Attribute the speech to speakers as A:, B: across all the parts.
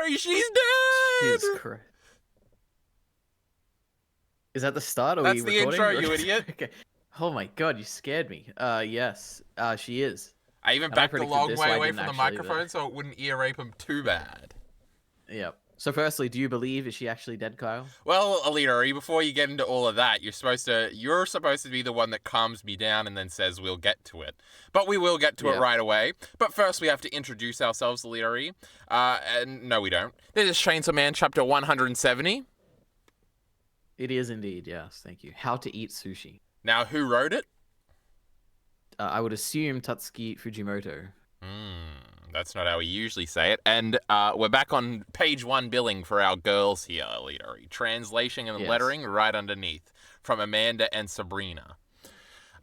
A: EliteAri, she's dead!
B: Jesus Christ. Is that the start?
A: That's the intro, you idiot.
B: Okay. Oh my god, you scared me. Yes, she is.
A: I even
B: And
A: backed a
B: predicted
A: long
B: this,
A: way
B: so I
A: away
B: didn't
A: from the
B: actually,
A: microphone so it wouldn't ear rape him too bad.
B: Yep. So firstly, do you believe, is she actually dead, Kyle?
A: Well, EliteAri, before you get into all of that, you're supposed to be the one that calms me down and then says we'll get to it. But we will get to it right away. But first we have to introduce ourselves, EliteAri. And no, we don't. This is Chainsaw Man chapter 170.
B: It is indeed, yes, thank you. How to eat sushi.
A: Now, who wrote it?
B: I would assume Tatsuki Fujimoto.
A: That's not how we usually say it. And we're back on page 1 billing for our girls here, EliteAri. Translation and lettering right underneath from Amanda and Sabrina.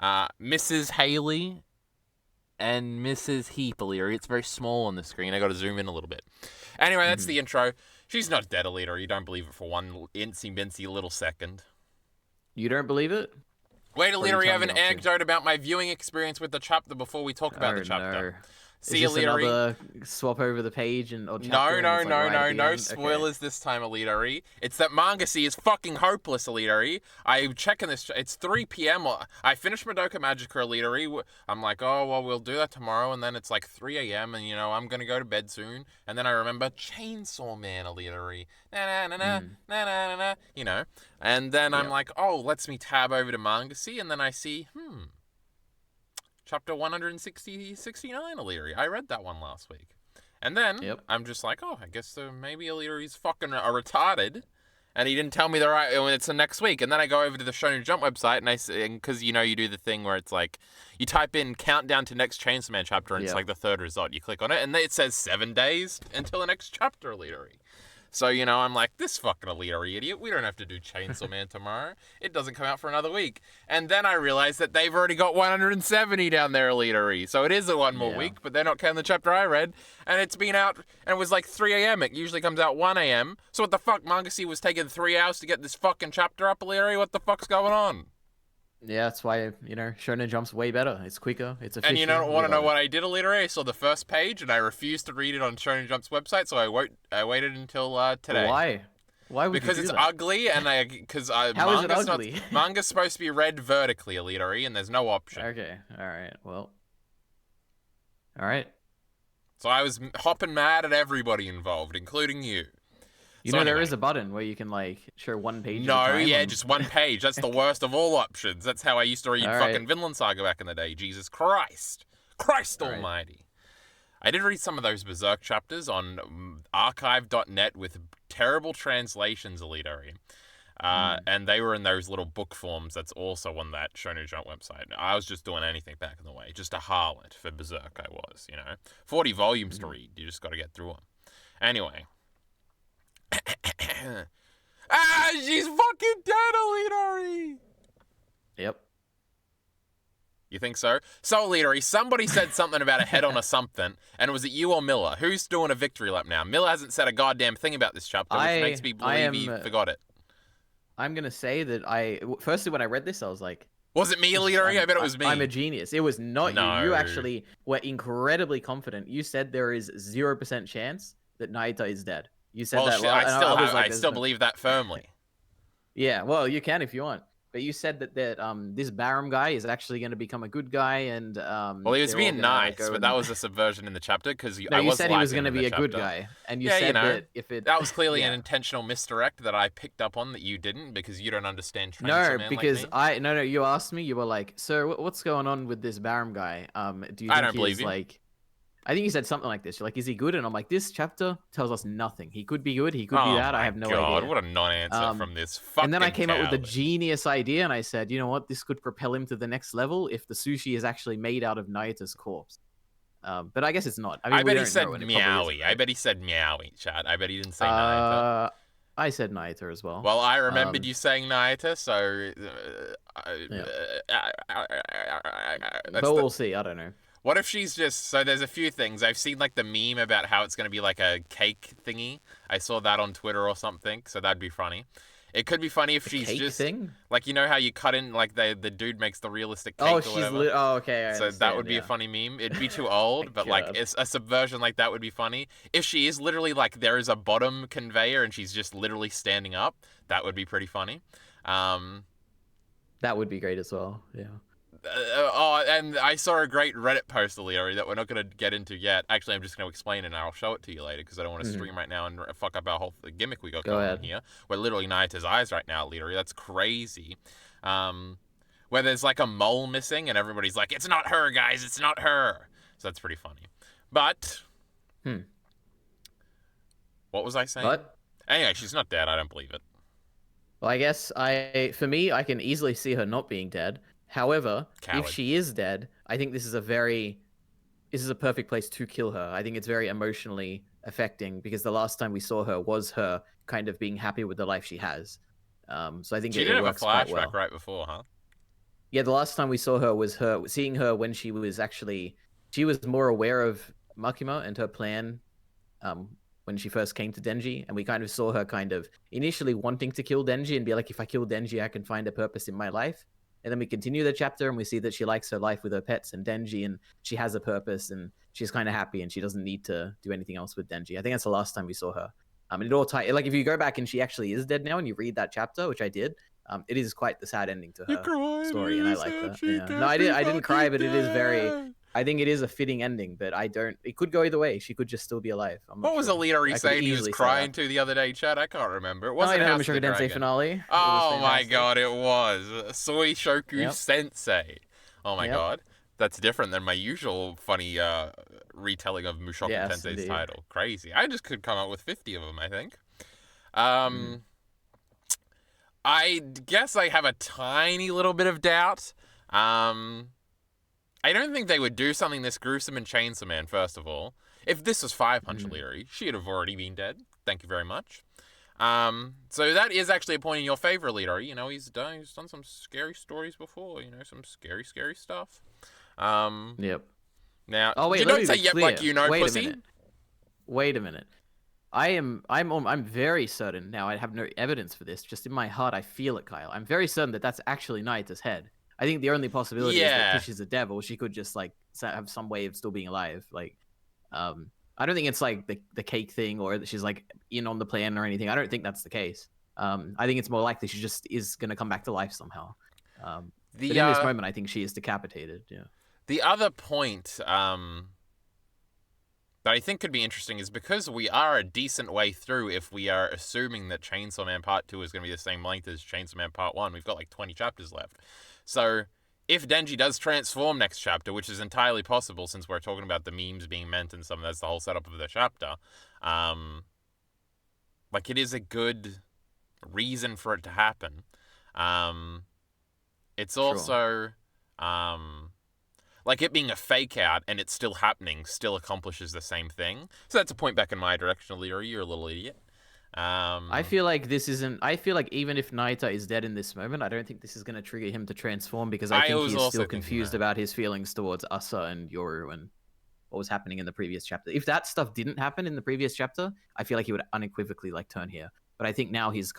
A: Mrs. Haley and Mrs. Heap, EliteAri. It's very small on the screen. I got to zoom in a little bit. Anyway, that's the intro. She's not dead, EliteAri. You don't believe it for one incy-mincy little second.
B: You don't believe it?
A: Wait, EliteAri, I have an anecdote about my viewing experience with the chapter before we talk about the chapter.
B: No.
A: See,
B: is this
A: EliteAri?
B: Another swap over the page and or chapter?
A: No spoilers this time, EliteAri. It's that manga C is fucking hopeless, EliteAri. I'm checking this. It's 3 p.m. I finished Madoka Magica, EliteAri. I'm like, oh well, we'll do that tomorrow, and then it's like 3 a.m. and I'm gonna go to bed soon. And then I remember Chainsaw Man, EliteAri. Na na na na na na na. And then I'm like, oh, let's me tab over to manga C, and then I see, Chapter 169, EliteAri. I read that one last week. And then I'm just like, oh, I guess maybe EliteAri's fucking retarded. And he didn't tell me when it's the next week. And then I go over to the Shonen Jump website, and because you do the thing where it's like, you type in countdown to next Chainsaw Man chapter, and it's like the third result. You click on it, and it says 7 days until the next chapter, EliteAri. So, I'm like, this fucking EliteAri idiot, we don't have to do Chainsaw Man tomorrow. It doesn't come out for another week. And then I realized that they've already got 170 down there, EliteAri. So it is a one more week, but they're not counting the chapter I read. And it's been out, and it was like 3 a.m. It usually comes out 1 a.m. So what the fuck? Manga C was taking 3 hours to get this fucking chapter up, EliteAri? What the fuck's going on?
B: Yeah, that's why, Shonen Jump's way better. It's quicker, it's efficient.
A: And you want to know what I did, EliteAri? I saw the first page, and I refused to read it on Shonen Jump's website, so I waited until today.
B: Why? Why would
A: because
B: you do
A: it's
B: that?
A: ugly, and
B: How is it ugly?
A: Manga's supposed to be read vertically, EliteAri, and there's no option.
B: Okay, alright, well. Alright.
A: So I was hopping mad at everybody involved, including you.
B: There is a button where you can, show one page
A: No,
B: at a time
A: just one page. That's the worst of all options. That's how I used to read fucking Vinland Saga back in the day. Jesus Christ. Christ almighty. I did read some of those Berserk chapters on archive.net with terrible translations, EliteAri. And they were in those little book forms that's also on that Shonen Jump website. I was just doing anything back in the way. Just a harlot for Berserk, I was, 40 volumes to read. You just got to get through them. Anyway. She's fucking dead, EliteAri!
B: Yep.
A: You think so? So, EliteAri, somebody said something about a head on or something, and was it you or Miller? Who's doing a victory lap now? Miller hasn't said a goddamn thing about this chapter, which makes me believe he forgot it.
B: I'm gonna say that firstly, when I read this, I was like...
A: Was it me, EliteAri? I bet it was me.
B: I'm a genius. It was not you. You actually were incredibly confident. You said there is 0% chance that Naita is dead. You said that.
A: I still believe that firmly.
B: Yeah, well, you can if you want. But you said that this Barum guy is actually going to become a good guy, and
A: well, he was being nice, but that was a subversion in the chapter because
B: you said he was going to be a good guy, and you said that if
A: that was clearly an intentional misdirect that I picked up on that you didn't because you don't understand.
B: No, because you asked me, you were like, "Sir, what's going on with this Barum guy? Do you think I don't believe you. I think you said something like this. You're like, is he good? And I'm like, this chapter tells us nothing. He could be good. He could be that. I have no idea.
A: What a non-answer from this fucking
B: And then I came up with
A: coward.
B: the genius idea, and I said, you know what? This could propel him to the next level if the sushi is actually made out of Naita's corpse. But I guess it's not.
A: I bet he said meowie. I bet he said meowie, Chad. I bet he didn't say Naita.
B: I said Naita as well.
A: Well, I remembered you saying Naita, so...
B: but we'll see. I don't know.
A: What if she's just... So there's a few things. I've seen the meme about how it's going to be like a cake thingy. I saw that on Twitter or something, so that'd be funny. It could be funny if
B: The
A: she's
B: cake
A: just
B: thing?
A: like, you know how you cut in like the dude makes the realistic cake
B: Oh,
A: or
B: she's
A: whatever.
B: oh, okay. I
A: So
B: understand,
A: that would be a
B: yeah.
A: funny meme. It'd be too old, but like
B: God.
A: it's a subversion like that would be funny. If she is literally like there is a bottom conveyor and she's just literally standing up, that would be pretty funny.
B: That would be great as well. Yeah.
A: And I saw a great Reddit post, EliteAri, that we're not going to get into yet. Actually, I'm just going to explain it and I'll show it to you later because I don't want to stream right now and fuck up our whole gimmick we got going on here. We're literally Nayata's eyes right now, EliteAri. That's crazy. Where there's like a mole missing and everybody's like, it's not her, guys, it's not her. So that's pretty funny. But, what was I saying?
B: But
A: anyway, she's not dead. I don't believe it.
B: Well, I guess for me, I can easily see her not being dead. However, if she is dead, I think this is a perfect place to kill her. I think it's very emotionally affecting because the last time we saw her was her kind of being happy with the life she has. So I think it works quite well.
A: She did have a flashback right before, huh?
B: Yeah, the last time we saw her was seeing her when she was more aware of Makima and her plan when she first came to Denji, and we kind of saw her kind of initially wanting to kill Denji and be like, if I kill Denji, I can find a purpose in my life. And then we continue the chapter and we see that she likes her life with her pets and Denji, and she has a purpose and she's kind of happy and she doesn't need to do anything else with Denji. I think that's the last time we saw her. And it all like if you go back and she actually is dead now and you read that chapter, which I did, it is quite the sad ending to her story, and I like that. Yeah. No, I didn't cry, but it is very. I think it is a fitting ending, but I don't. It could go either way. She could just still be alive.
A: What was EliteAri saying he was crying to the other day, Chad? I can't remember. It wasn't House of the Dragon.
B: Finale.
A: Oh my god, it was Soy Shoku Sensei. Oh my god, that's different than my usual funny retelling of Mushoku Tensei's title. Crazy. I just could come up with 50 of them, I think. I guess I have a tiny little bit of doubt. I don't think they would do something this gruesome in Chainsaw Man, first of all. If this was Fire Punch EliteAri, she'd have already been dead. Thank you very much. So that is actually a point in your favor, EliteAri. You know, he's done some scary stories before. You know, some scary stuff.
B: Yep.
A: Now, you don't say yep like you know, pussy.
B: Wait a minute. I'm very certain now. I have no evidence for this. Just in my heart, I feel it, Kyle. I'm very certain that that's actually Nayata's head. I think the only possibility is that because she's a devil, she could just like have some way of still being alive. Like, I don't think it's like the cake thing or that she's like in on the plan or anything. I don't think that's the case. I think it's more likely she just is gonna come back to life somehow. But in this moment, I think she is decapitated. Yeah.
A: The other point that I think could be interesting is because we are a decent way through if we are assuming that Chainsaw Man Part 2 is going to be the same length as Chainsaw Man Part 1. We've got like 20 chapters left. So if Denji does transform next chapter, which is entirely possible since we're talking about the memes being meant and some that's the whole setup of the chapter, like it is a good reason for it to happen. It's also... like it being a fake out and it's still happening still accomplishes the same thing. So that's a point back in my direction, EliteAri. You're a little idiot.
B: I feel like this isn't. I feel like even if Nayata is dead in this moment, I don't think this is going to trigger him to transform because I think he's still confused about his feelings towards Asa and Yoru and what was happening in the previous chapter. If that stuff didn't happen in the previous chapter, I feel like he would unequivocally like turn here. But I think now he's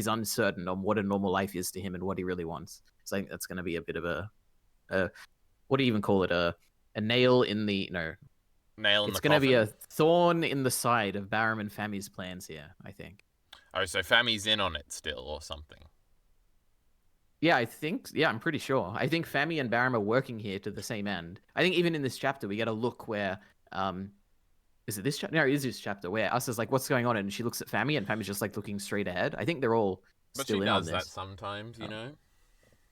B: uncertain on what a normal life is to him and what he really wants. So I think that's going to be a bit of a what do you even call it? A nail in the It's going to be a thorn in the side of Barum and Fami's plans here, I think.
A: Oh, so Fami's in on it still or something?
B: Yeah, I'm pretty sure. I think Fami and Barum are working here to the same end. I think even in this chapter, we get a look where, is it this chapter? No, it is this chapter where Asa's like, what's going on? And she looks at Fami and Fami's just like looking straight ahead. I think they're all still in on this.
A: But she does that sometimes, you know?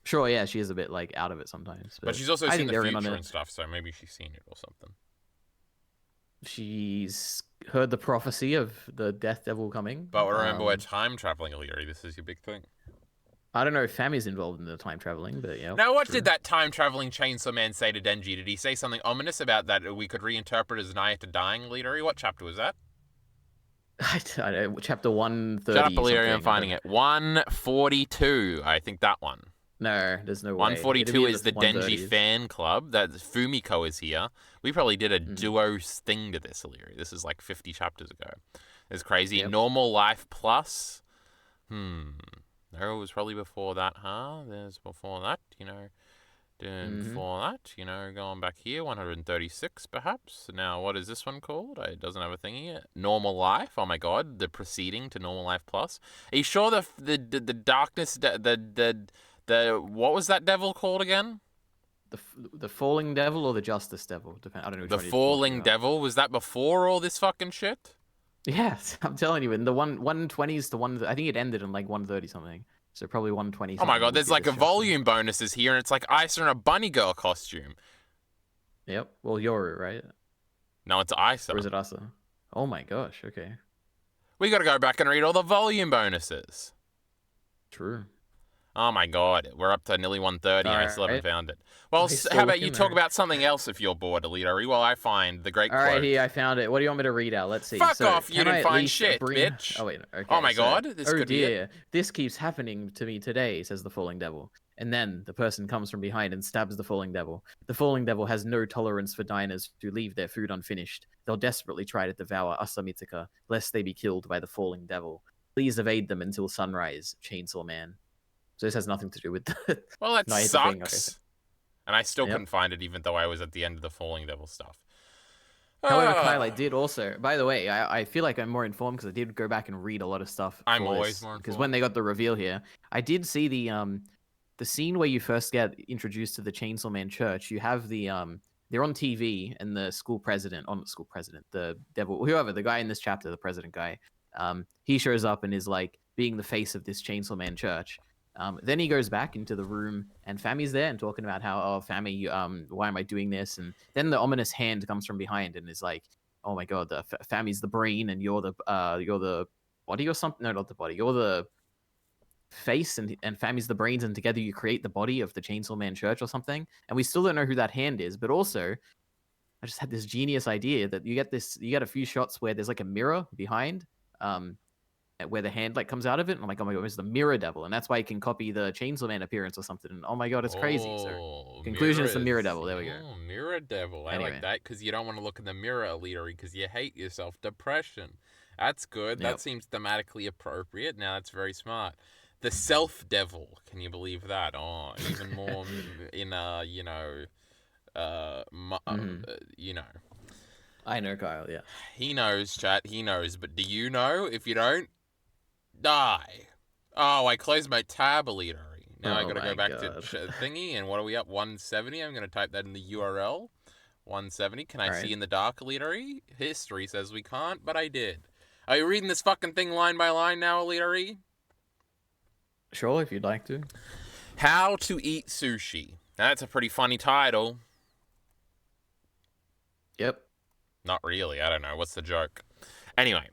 B: Sure, yeah, she is a bit like out of it sometimes.
A: But she's also seen the future and stuff, so maybe she's seen it or something.
B: She's heard the prophecy of the Death Devil coming.
A: But remember, we're time traveling, EliteAri. This is your big thing.
B: I don't know if Fami's involved in the time traveling, but yeah.
A: Now, what did that time traveling Chainsaw Man say to Denji? Did he say something ominous about that we could reinterpret as Nayata dying, EliteAri? What chapter was that?
B: I don't know. Chapter 130.
A: Shut up, EliteAri. I'm finding it. 142. I think that one.
B: No, there's no way.
A: 142 is the Denji fan club. That Fumiko is here. We probably did a duo thing to this, EliteAri. This is like 50 chapters ago. It's crazy. Yep. Normal Life Plus. There was probably before that, huh? There's before that, Before that, going back here, 136 perhaps. Now, what is this one called? It doesn't have a thingy. Normal Life. Oh my god, the preceding to Normal Life Plus. Are you sure the darkness, the what was that devil called again?
B: The Falling Devil or the Justice Devil? I don't know which
A: the
B: one
A: Falling Devil. Was that before all this fucking shit?
B: Yes, I'm telling you. In the 120s to one, I think it ended in like 130 something. So probably 120.
A: Oh my god, there's like a volume bonuses here, and it's like Isa in a bunny girl costume.
B: Yep. Well, Yoru, right?
A: No, it's Isa.
B: Or is it Asa? Oh my gosh. Okay.
A: We gotta go back and read all the volume bonuses.
B: True.
A: Oh my god, we're up to nearly 130 and I still haven't found it. Well, how about you talk about something else if you're bored, EliteAri, while I find the great quote.
B: Alright, here, I found it. What do you want me to read out? Let's see.
A: Fuck off, you didn't find shit, bitch.
B: Oh, wait, okay.
A: Oh my god, this could be it.
B: This keeps happening to me today, says the Falling Devil. And then the person comes from behind and stabs the Falling Devil. The Falling Devil has no tolerance for diners who leave their food unfinished. They'll desperately try to devour Asamitaka, lest they be killed by the Falling Devil. Please evade them until sunrise, Chainsaw Man. So this has nothing to do with the...
A: Well, that sucks. And I still couldn't find it, even though I was at the end of the Falling Devil stuff.
B: However, Kyle, I did also... By the way, I feel like I'm more informed because I did go back and read a lot of stuff.
A: I'm always more informed.
B: Because when they got the reveal here, I did see the scene where you first get introduced to the Chainsaw Man Church. You have the... They're on TV, and the the devil, whoever, the guy in this chapter, the president guy, he shows up and is like being the face of this Chainsaw Man Church. Then he goes back into the room, and Fami's there and talking about how, oh, Fami, why am I doing this? And then the ominous hand comes from behind and is like, oh my god, Fami's the brain, and you're the body or something. No, not the body. You're the face, and Fami's the brains, and together you create the body of the Chainsaw Man Church or something. And we still don't know who that hand is, but also, I just had this genius idea that you get a few shots where there's like a mirror behind, where the hand like comes out of it, and I'm like, oh my god, it's the Mirror Devil, and that's why you can copy the Chainsaw Man appearance or something. And oh my god, it's crazy. So conclusion is the Mirror Devil. There we go.
A: Oh, Mirror Devil. I like that because you don't want to look in the mirror, EliteAri, because you hate yourself. Depression. That's good. That seems thematically appropriate. Now that's very smart. The Self Devil. Can you believe that? Oh, even more in
B: I know, Kyle. Yeah.
A: He knows, chat. He knows. But do you know? If you don't, die. Oh, I closed my tab, EliteAri. Now I gotta go back to thingy, and what are we up? 170. I'm gonna type that in the URL. 170. Can I see in the dark, EliteAri? History says we can't, but I did. Are you reading this fucking thing line by line now, EliteAri?
B: Sure, if you'd like to.
A: How to Eat Sushi. Now, that's a pretty funny title.
B: Yep.
A: Not really. I don't know. What's the joke? Anyway.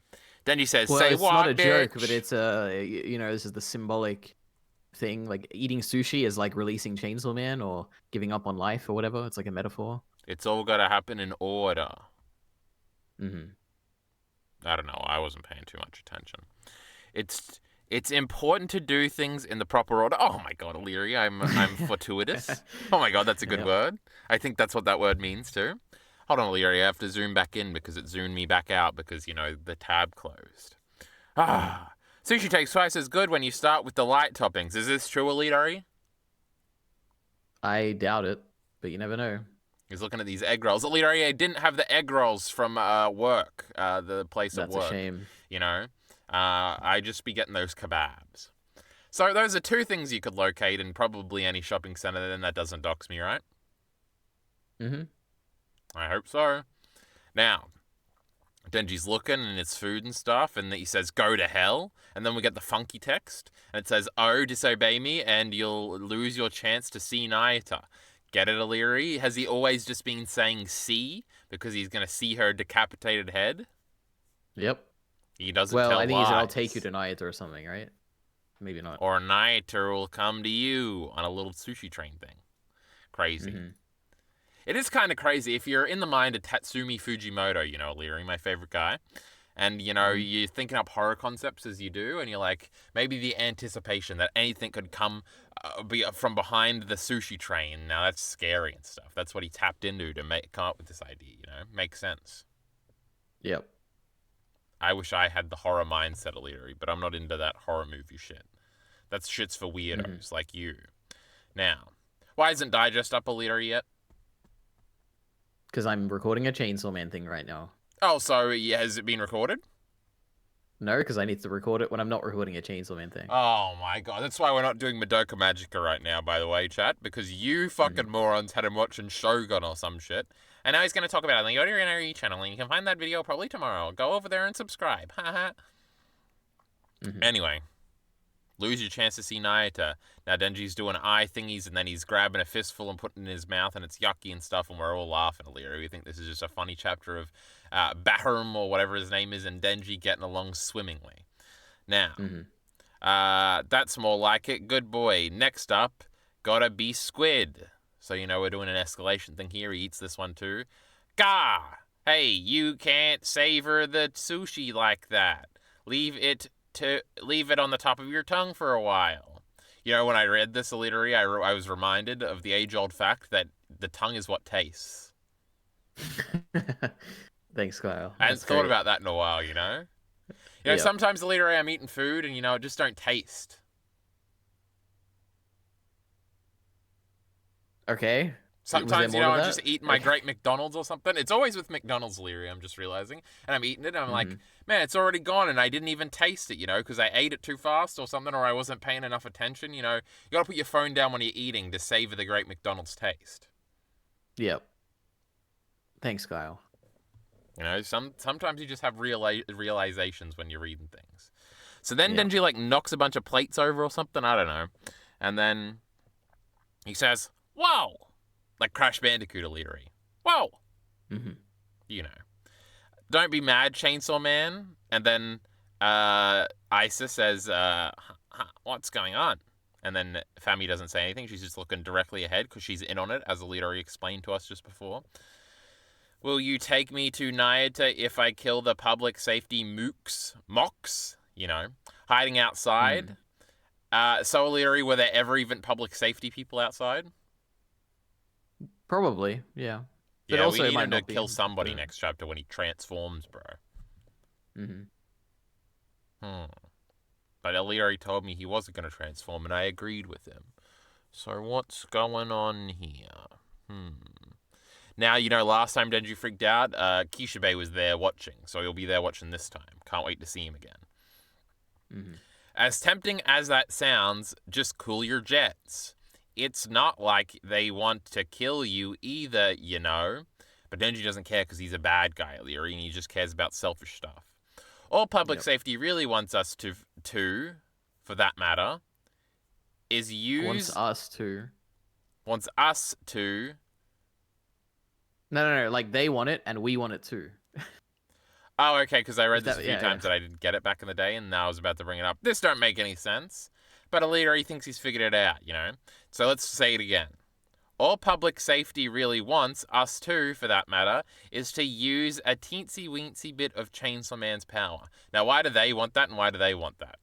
A: Denji says,
B: well,
A: say
B: it's
A: what,
B: not a
A: bitch?
B: joke, but it's this is the symbolic thing. Like, eating sushi is like releasing Chainsaw Man or giving up on life or whatever. It's like a metaphor.
A: It's all got to happen in order.
B: Mm-hmm.
A: I don't know. I wasn't paying too much attention. It's important to do things in the proper order. Oh my god, EliteAri, I'm fortuitous. Oh my god, that's a good word. I think that's what that word means too. Hold on, EliteAri, I have to zoom back in because it zoomed me back out because, the tab closed. Sushi tastes twice as good when you start with the light toppings. Is this true, EliteAri?
B: I doubt it, but you never know.
A: He's looking at these egg rolls. EliteAri, I didn't have the egg rolls from work, the place of work.
B: That's a shame.
A: I just be getting those kebabs. So those are two things you could locate in probably any shopping center, then that doesn't dox me, right?
B: Mm-hmm.
A: I hope so. Now, Denji's looking and it's food and stuff, and he says, go to hell. And then we get the funky text, and it says, oh, disobey me, and you'll lose your chance to see Nayata. Get it, EliteAri? Has he always just been saying see because he's going to see her decapitated head?
B: Yep.
A: He doesn't tell lies.
B: Well, I think he said, I'll take you to Nayata or something, right? Maybe not.
A: Or Nayata will come to you on a little sushi train thing. Crazy. Mm-hmm. It is kind of crazy if you're in the mind of Tatsumi Fujimoto, EliteAri, my favorite guy, and, you're thinking up horror concepts as you do, and you're like, maybe the anticipation that anything could come from behind the sushi train. Now, that's scary and stuff. That's what he tapped into to come up with this idea, Makes sense.
B: Yep.
A: I wish I had the horror mindset of EliteAri, but I'm not into that horror movie shit. That's shit's for weirdos like you. Now, why isn't Digest up EliteAri yet?
B: Because I'm recording a Chainsaw Man thing right now.
A: Oh, so has it been recorded?
B: No, because I need to record it when I'm not recording a Chainsaw Man thing.
A: Oh my god, that's why we're not doing Madoka Magica right now, by the way, chat, because you fucking morons had him watching Shogun or some shit, and now he's going to talk about it on the OrdinaryAri channel, and you can find that video probably tomorrow. Go over there and subscribe. Haha. Anyway, lose your chance to see Nayata. Now Denji's doing eye thingies, and then he's grabbing a fistful and putting it in his mouth, and it's yucky and stuff, and we're all laughing at EliteAri. We think this is just a funny chapter of Baharum, or whatever his name is, and Denji getting along swimmingly. Now, that's more like it. Good boy. Next up, gotta be Squid. So, we're doing an escalation thing here. He eats this one too. Gah! Hey, you can't savor the sushi like that. Leave it on the top of your tongue for a while. When I read this EliteAri, I was reminded of the age-old fact that the tongue is what tastes.
B: Thanks, Kyle.
A: I hadn't thought about that in a while, sometimes EliteAri I'm eating food and, it just don't taste.
B: Okay.
A: Sometimes, I'm just eating my great McDonald's or something. It's always with McDonald's, EliteAri, I'm just realizing. And I'm eating it and I'm like, man, it's already gone and I didn't even taste it, because I ate it too fast or something, or I wasn't paying enough attention, You gotta put your phone down when you're eating to savor the great McDonald's taste.
B: Yep. Thanks, Kyle.
A: Sometimes you just have realizations when you're reading things. So then Denji, knocks a bunch of plates over or something, I don't know. And then he says, whoa! Like Crash Bandicoot EliteAri. Whoa! Don't be mad, Chainsaw Man. And then Isa says, what's going on? And then Fami doesn't say anything. She's just looking directly ahead because she's in on it, as EliteAri explained to us just before. Will you take me to Nayata if I kill the public safety mocks, hiding outside? So, EliteAri, were there ever even public safety people outside?
B: Probably, yeah. But
A: yeah,
B: also
A: we need him to kill somebody next chapter when he transforms, bro. But EliteAri told me he wasn't going to transform, and I agreed with him. So what's going on here? Now, last time Denji freaked out, Kishibe was there watching, so he'll be there watching this time. Can't wait to see him again. As tempting as that sounds, just cool your jets. It's not like they want to kill you either, But Denji doesn't care because he's a bad guy, EliteAri, and he just cares about selfish stuff. All public safety really wants us to, for that matter, is use...
B: Wants us to. No, like they want it and we want it too.
A: Oh, okay, because I read this a few times and I didn't get it back in the day, and now I was about to bring it up. This don't make any sense. But EliteAri thinks he's figured it out, So let's say it again. All public safety really wants, us too, for that matter, is to use a teensy-weensy bit of Chainsaw Man's power. Now, why do they want that, and why do they want that?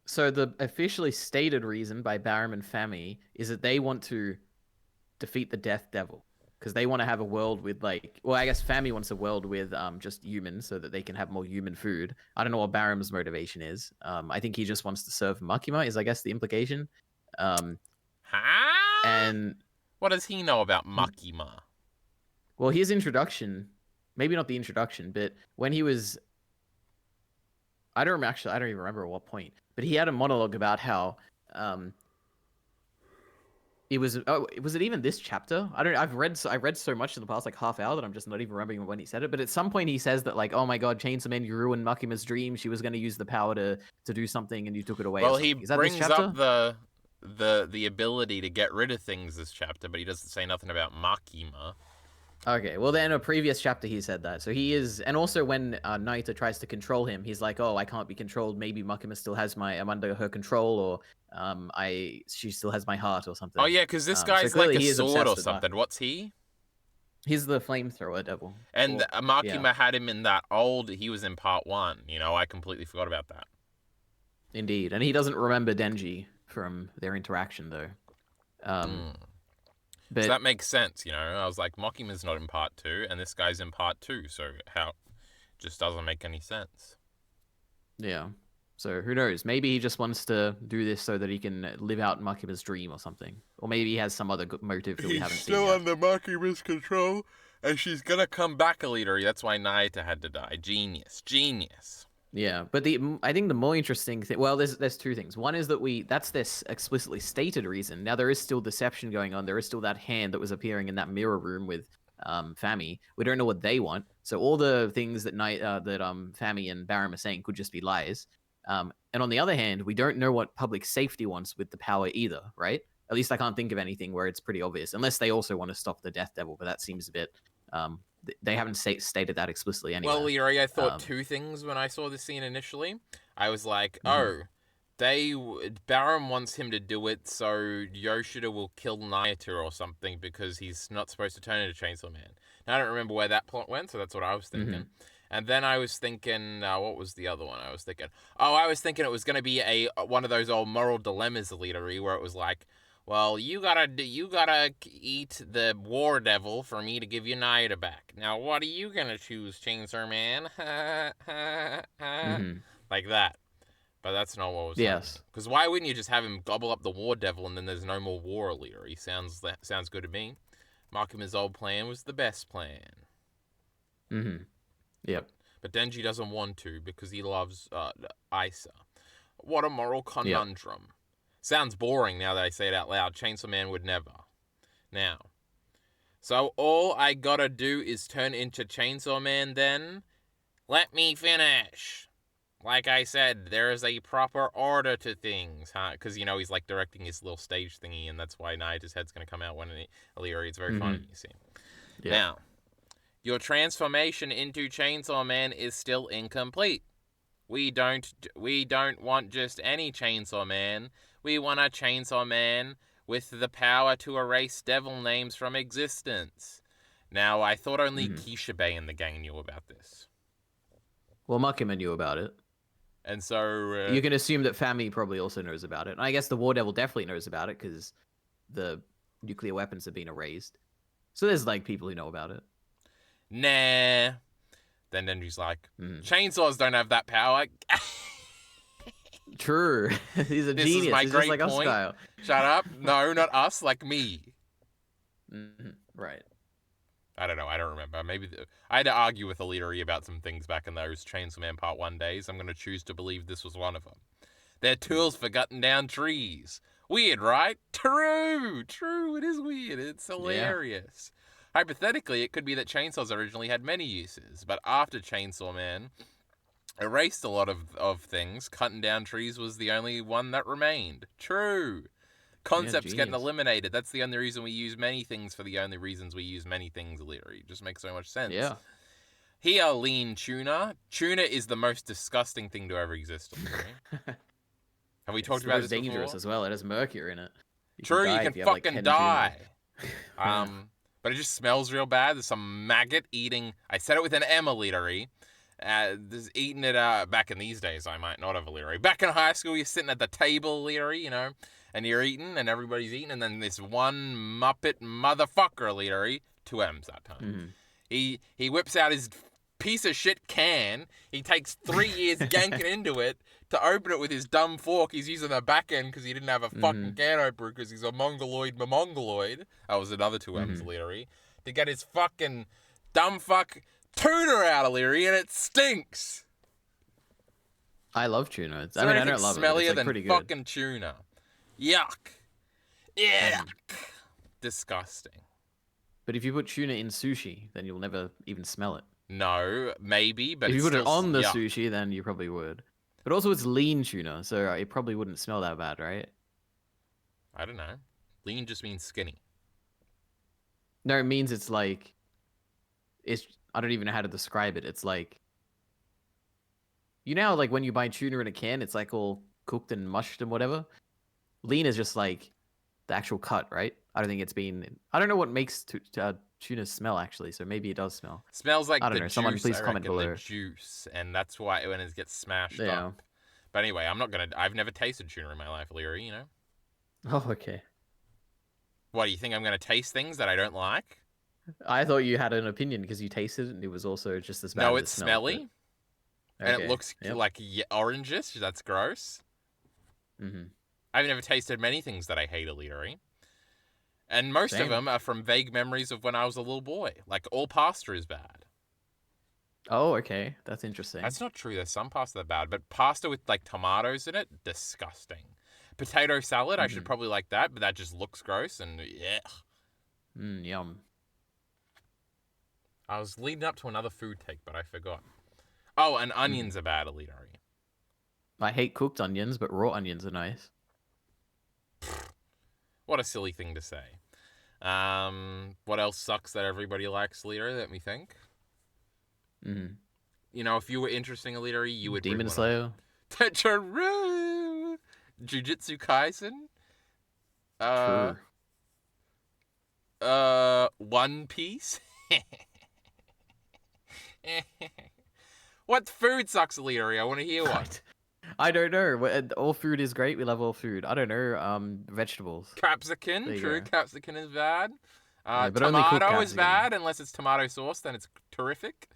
B: So the officially stated reason by Barum and Fami is that they want to defeat the Death Devil. Because they want to have a world with, I guess Fami wants a world with just humans so that they can have more human food. I don't know what Barum's motivation is. I think he just wants to serve Makima, is I guess the implication. And
A: what does he know about Makima?
B: Well, his introduction, maybe not the introduction, but when he was... I don't even remember at what point, but he had a monologue about how... was it even this chapter? I read so much in the past half hour that I'm just not even remembering when he said it. But at some point he says that oh my god, Chainsaw Man, you ruined Makima's dream. She was going to use the power to do something and you took it away.
A: Well, he brings up the ability to get rid of things this chapter, but he doesn't say nothing about Makima.
B: Okay, well then in a previous chapter he said that. So he is, and also when Naita tries to control him, he's like, oh, I can't be controlled. Maybe Makima still has I'm under her control, or she still has my heart or something.
A: Oh yeah, because this guy's like a sword or something. What's he?
B: He's the flamethrower devil.
A: And Makima had him in that he was in part 1. I completely forgot about that.
B: Indeed, and he doesn't remember Denji from their interaction though.
A: But so that makes sense, I was like, Makima's not in part 2, and this guy's in part 2, so how Just doesn't make any sense.
B: Yeah. So who knows? Maybe he just wants to do this so that he can live out Makima's dream or something. Or maybe he has some other motive that we haven't seen yet.
A: He's still under Makima's control, and she's gonna come back, EliteAri. That's why Naita had to die. Genius.
B: Yeah, but I think the more interesting thing, well, there's two things. One is that that's this explicitly stated reason. Now there is still deception going on. There is still that hand that was appearing in that mirror room with Fami. We don't know what they want. So all the things that Fami and Barum are saying could just be lies. And on the other hand, we don't know what public safety wants with the power either, right? At least I can't think of anything where it's pretty obvious, unless they also want to stop the Death Devil, but that seems a bit... they haven't stated that explicitly anyway.
A: Well, EliteAri, I thought two things when I saw the scene initially. I was like, Barum wants him to do it so Yoshida will kill Naita or something because he's not supposed to turn into Chainsaw Man. Now, I don't remember where that plot went, so that's what I was thinking. And then I was thinking, what was the other one I was thinking? Oh, I was thinking it was going to be one of those old moral dilemmas, EliteAri, where it was like, well, you gotta eat the war devil for me to give you Naita back. Now, what are you gonna choose, Chainsaw Man? Like that. But that's not what was happening. Because why wouldn't you just have him gobble up the war devil and then there's no more war, EliteAri? Sounds good to me. Makima's old plan was the best plan.
B: Yep.
A: But Denji doesn't want to because he loves Isa. What a moral conundrum. Yep. Sounds boring now that I say it out loud. Chainsaw Man would never. Now. So all I gotta do is turn into Chainsaw Man then? Let me finish. Like I said, there is a proper order to things, huh? Because, he's like directing his little stage thingy, and that's why Naita's head's gonna come out when EliteAri. It's very funny, you see. Yeah. Now, your transformation into Chainsaw Man is still incomplete. We don't want just any Chainsaw Man. We want a Chainsaw Man with the power to erase devil names from existence. Now, I thought only Kishibe and the gang knew about this.
B: Well, Makima knew about it.
A: And so...
B: you can assume that Fami probably also knows about it. And I guess the War Devil definitely knows about it, because the nuclear weapons have been erased. So there's, people who know about it.
A: Nah. Then Denji's like, chainsaws don't have that power.
B: True. He's a genius.
A: This is my
B: He's
A: great
B: just like
A: point.
B: Us style.
A: Shut up. No, not us. Like me.
B: Right.
A: I don't know. I don't remember. Maybe I had to argue with EliteAri about some things back in those Chainsaw Man Part 1 days. I'm going to choose to believe this was one of them. They're tools for cutting down trees. Weird, right? True. It is weird. It's hilarious. Yeah. Hypothetically, it could be that chainsaws originally had many uses, but after Chainsaw Man erased a lot of things, cutting down trees was the only one that remained. True. Concepts getting eliminated. That's the only reason we use many things for the only reasons we use many things, EliteAri. It just makes so much sense.
B: Yeah.
A: Here, lean tuna. Tuna is the most disgusting thing to ever exist. Have we talked about this before? It's
B: dangerous as well. It has mercury in it.
A: True, you can fucking die. But it just smells real bad. There's some maggot eating. I said it with an M, EliteAri. There's eating it back in these days. I might not have, EliteAri. Back in high school, you're sitting at the table, EliteAri, and you're eating, and everybody's eating, and then this one Muppet motherfucker, EliteAri, 2 M's that time. He whips out his piece of shit can. He takes 3 years yanking into it to open it with his dumb fork. He's using the back end because he didn't have a fucking can opener because he's a mongoloid. That was another 2 M's, EliteAri. To get his fucking dumb fuck tuna out, EliteAri, and it stinks.
B: I love tuna. I don't love it.
A: Smellier
B: than
A: pretty fucking tuna. Yuck. Disgusting.
B: But if you put tuna in sushi, then you'll never even smell it.
A: No, maybe, but
B: if you put it on the sushi, then you probably would. But also, it's lean tuna, so it probably wouldn't smell that bad, right?
A: I don't know. Lean just means skinny.
B: No, it means it's like... I don't even know how to describe it. It's like... like when you buy tuna in a can, it's like all cooked and mushed and whatever. Lean is just like the actual cut, right? I don't think it's been... I don't know what makes tuna smell, actually, so maybe it does smell.
A: Smells like
B: I don't know. Someone please comment below.
A: The juice, and that's why when it gets smashed up. But anyway, I've never tasted tuna in my life, EliteAri,
B: Oh, okay.
A: What, do you think I'm gonna taste things that I don't like?
B: I thought you had an opinion because you tasted it and it was also just as bad.
A: No,
B: as
A: it's
B: it smelled,
A: smelly.
B: but...
A: And it looks like orangish. That's gross. I've never tasted many things that I hate EliteAri. And most of them are from vague memories of when I was a little boy. Like, all pasta is bad.
B: Oh, okay. That's interesting.
A: That's not true. There's some pasta that are bad. But pasta with, like, tomatoes in it, disgusting. Potato salad, I should probably like that, but that just looks gross and yeah.
B: Yum.
A: I was leading up to another food take, but I forgot. Oh, and onions are bad, EliteAri.
B: I hate cooked onions, but raw onions are nice.
A: What a silly thing to say. What else sucks that everybody likes, EliteAri? Let me think. You know, if you were interesting, EliteAri, you would
B: Demon Slayer.
A: Techaru! Jujutsu Kaisen? One Piece? What food sucks, EliteAri? I want to hear one.
B: I don't know. All food is great. We love all food. I don't know. Vegetables.
A: Capsicum. True. Capsicum is bad.
B: Yeah, but
A: tomato is bad unless it's tomato sauce. Then it's terrific.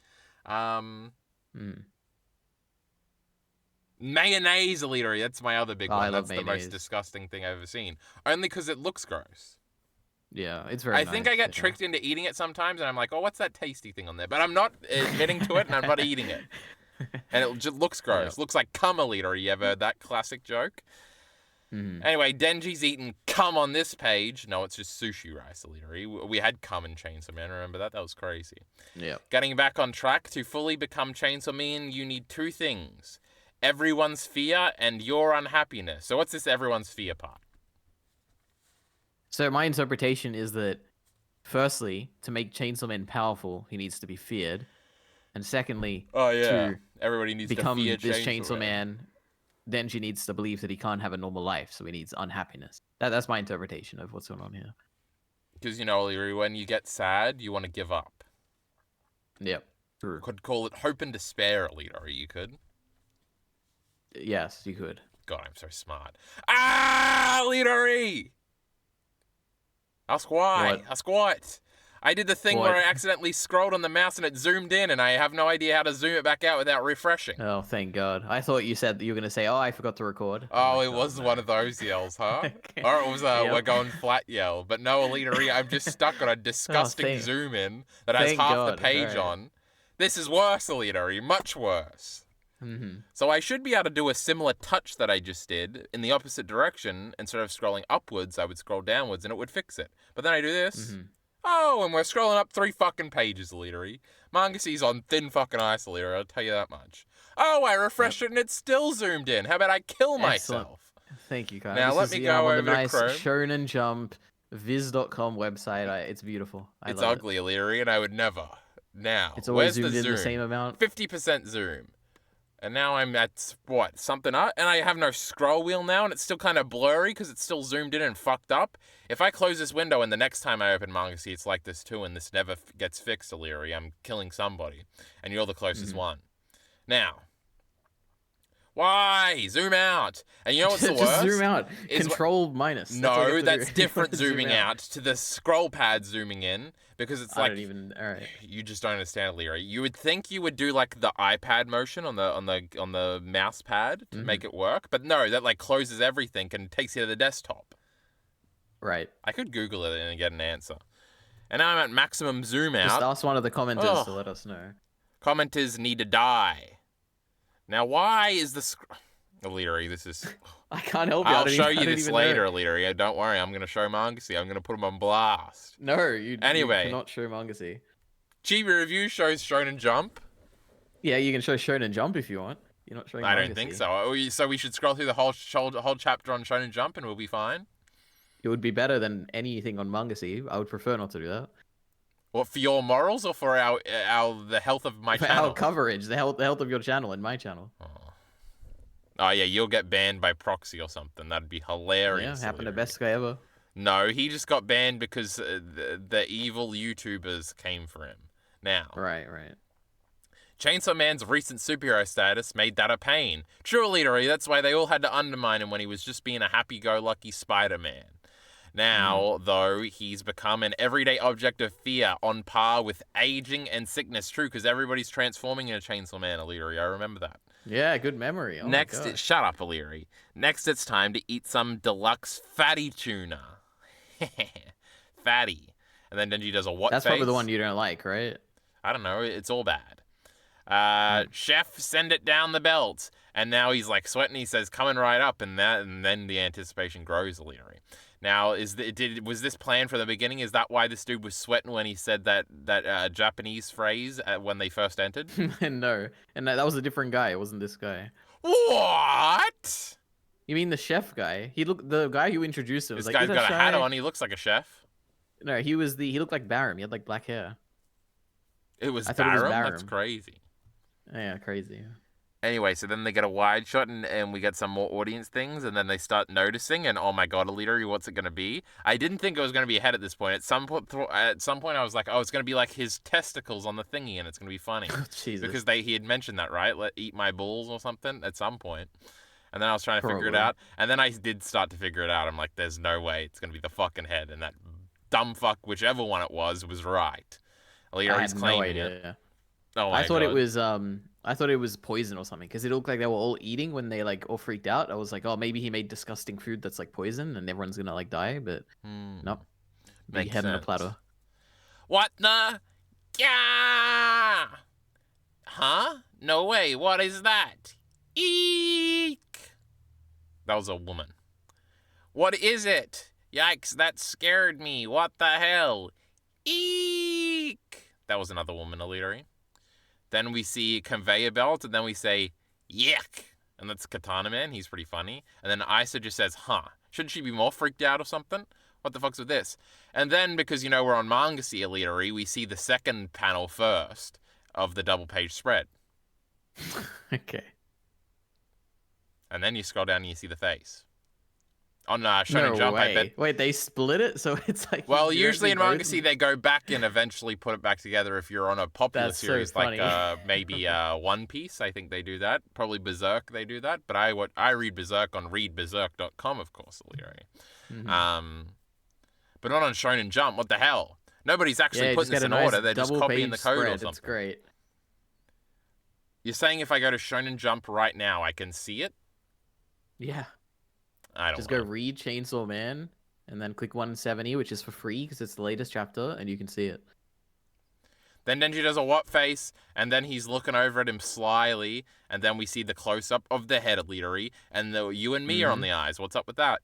A: Mayonnaise, EliteAri. That's my other big one. That's the most disgusting thing I've ever seen. Only because it looks gross.
B: Yeah, it's very nice.
A: I think I get tricked into eating it sometimes, and I'm like, oh, what's that tasty thing on there? But I'm not admitting to it, and I'm not eating it. And it just looks gross. Looks like cum, EliteAri. You ever heard that classic joke? Anyway, Denji's eating cum on this page. No, it's just sushi rice, EliteAri. We had cum in Chainsaw Man. Remember that? That was crazy.
B: Yeah.
A: Getting back on track, to fully become Chainsaw Man, you need two things. Everyone's fear and your unhappiness. So what's this everyone's fear part?
B: So my interpretation is that, firstly, to make Chainsaw Man powerful, he needs to be feared. And secondly,
A: everybody needs
B: become
A: to fear
B: this Chainsaw Man, Denji needs to believe that he can't have a normal life, so he needs unhappiness. That's my interpretation of what's going on here.
A: Because, you know, when you get sad, you want to give up.
B: Yep. True.
A: Could call it hope and despair, EliteAri. You could.
B: Yes, you could.
A: God, I'm so smart. EliteAri! Ask why.
B: What?
A: Ask what? I did the thing where I accidentally scrolled on the mouse and it zoomed in, and I have no idea how to zoom it back out without refreshing.
B: Oh, thank God. I thought you said that you were going to say, oh, I forgot to record.
A: Oh, it was one of those yells, huh? Okay. Or it was we're going flat yell. But no, EliteAri, I'm just stuck on a disgusting zoom in that has half the page on. This is worse, EliteAri. Much worse. So I should be able to do a similar touch that I just did in the opposite direction. Instead of scrolling upwards, I would scroll downwards and it would fix it. But then I do this. Oh, and we're scrolling up 3 fucking pages, EliteAri. Mangasi's on thin fucking ice, EliteAri, I'll tell you that much. Oh, I refreshed it and it's still zoomed in. How about I kill myself?
B: Thank you, Kyle.
A: Now let me go over
B: to nice
A: Chrome.
B: Shonen Jump, viz.com website. It's beautiful.
A: It's ugly, EliteAri, and I would never. Now,
B: it's always
A: where's
B: zoomed
A: the zoom?
B: In the same amount.
A: 50% zoom. And now I'm at, something up? And I have no scroll wheel now, and it's still kind of blurry because it's still zoomed in and fucked up. If I close this window and the next time I open Mangasi, it's like this too, and this never gets fixed, EliteAri, I'm killing somebody. And you're the closest one. Now, why? Zoom out. And you know what's the worst?
B: Just zoom out. Control minus.
A: No, that's different zooming out to the scroll pad zooming in. Because it's like,
B: alright.
A: You just don't understand, EliteAri. You would think you would do like the iPad motion on the mouse pad to make it work, but no, that like closes everything and takes you to the desktop.
B: Right.
A: I could Google it and get an answer. And now I'm at maximum zoom out.
B: Just ask one of the commenters to let us know.
A: Commenters need to die. Now, why is this... EliteAri, this is...
B: I can't help you.
A: I'll show you this later, EliteAri. Don't worry, I'm going to show Mangasi. I'm going to put him on blast.
B: No, you
A: anyway,
B: cannot show Mangasi.
A: Chibi Review shows Shonen Jump.
B: Yeah, you can show Shonen Jump if you want. You're not showing Mangasi.
A: I don't think so. So we should scroll through the whole chapter on Shonen Jump and we'll be fine?
B: It would be better than anything on Mangasi. I would prefer not to do that.
A: What, for your morals or for the health of my channel?
B: Our coverage, the health of your channel and my channel.
A: Oh, yeah, you'll get banned by proxy or something. That'd be hilarious.
B: Yeah, happened to best guy ever.
A: No, he just got banned because the evil YouTubers came for him. Now.
B: Right.
A: Chainsaw Man's recent superhero status made that a pain. True, EliteAri, that's why they all had to undermine him when he was just being a happy-go-lucky Spider-Man. Now, though, he's become an everyday object of fear on par with aging and sickness. True, because everybody's transforming into Chainsaw Man, EliteAri. I remember that.
B: Yeah, good memory. Oh
A: Next, shut up, EliteAri. Next, it's time to eat some deluxe fatty tuna. Fatty. And then Denji does a what
B: That's
A: face?
B: probably the one you don't like, right?
A: I don't know. It's all bad. Chef, send it down the belt. And now he's like sweating. He says, coming right up. And then the anticipation grows, EliteAri. Now, was this planned from the beginning? Is that why this dude was sweating when he said that Japanese phrase when they first entered?
B: No. And that was a different guy. It wasn't this guy.
A: What?
B: You mean the chef guy? The guy who introduced him.
A: This
B: was
A: guy's
B: like,
A: got a hat on. He looks like a chef.
B: No, he looked like Barum. He had like black hair.
A: It was Barum? That's crazy.
B: Yeah, crazy.
A: Anyway, so then they get a wide shot and we get some more audience things, and then they start noticing, and oh my god, EliteAri, what's it going to be? I didn't think it was going to be a head at this point. At some point I was like, oh, it's going to be like his testicles on the thingy, and it's going to be funny.
B: Jesus.
A: Because he had mentioned that, right? Eat my balls or something at some point. And then I was trying to figure it out, and then I did start to figure it out. I'm like, there's no way it's going to be the fucking head, and that dumb fuck, whichever one it was right. EliteAri's claiming it. Oh my god.
B: I thought it was poison or something, because it looked like they were all eating when they like all freaked out. I was like, oh, maybe he made disgusting food that's like poison and everyone's gonna like die, but nope. Big head on a platter.
A: What the? Yeah. Huh? No way. What is that? Eek. That was a woman. What is it? Yikes, that scared me. What the hell? Eek. That was another woman, EliteAri. Then we see conveyor belt, and then we say, yuck. And that's Katana Man. He's pretty funny. And then Isa just says, huh. Shouldn't she be more freaked out or something? What the fuck's with this? And then, because, we're on Manga See EliteAri, we see the second panel first of the double-page spread.
B: Okay.
A: And then you scroll down and you see the face. On Shonen Jump,
B: way.
A: I bet.
B: Wait, they split it? So it's like...
A: Well, usually in Manga See, they go back and eventually put it back together if you're on a popular series like maybe One Piece. I think they do that. Probably Berserk, they do that. But I read Berserk on readberserk.com, of course, EliteAri. But not on Shonen Jump. What the hell? Nobody's actually putting this in order. They're just copying the code or something.
B: It's great.
A: You're saying if I go to Shonen Jump right now, I can see it?
B: Yeah.
A: I don't
B: Just go read Chainsaw Man and then click 170, which is for free because it's the latest chapter, and you can see it.
A: Then Denji does a what face, and then he's looking over at him slyly, and then we see the close-up of the head of EliteAri, and you and me are on the eyes. What's up with that?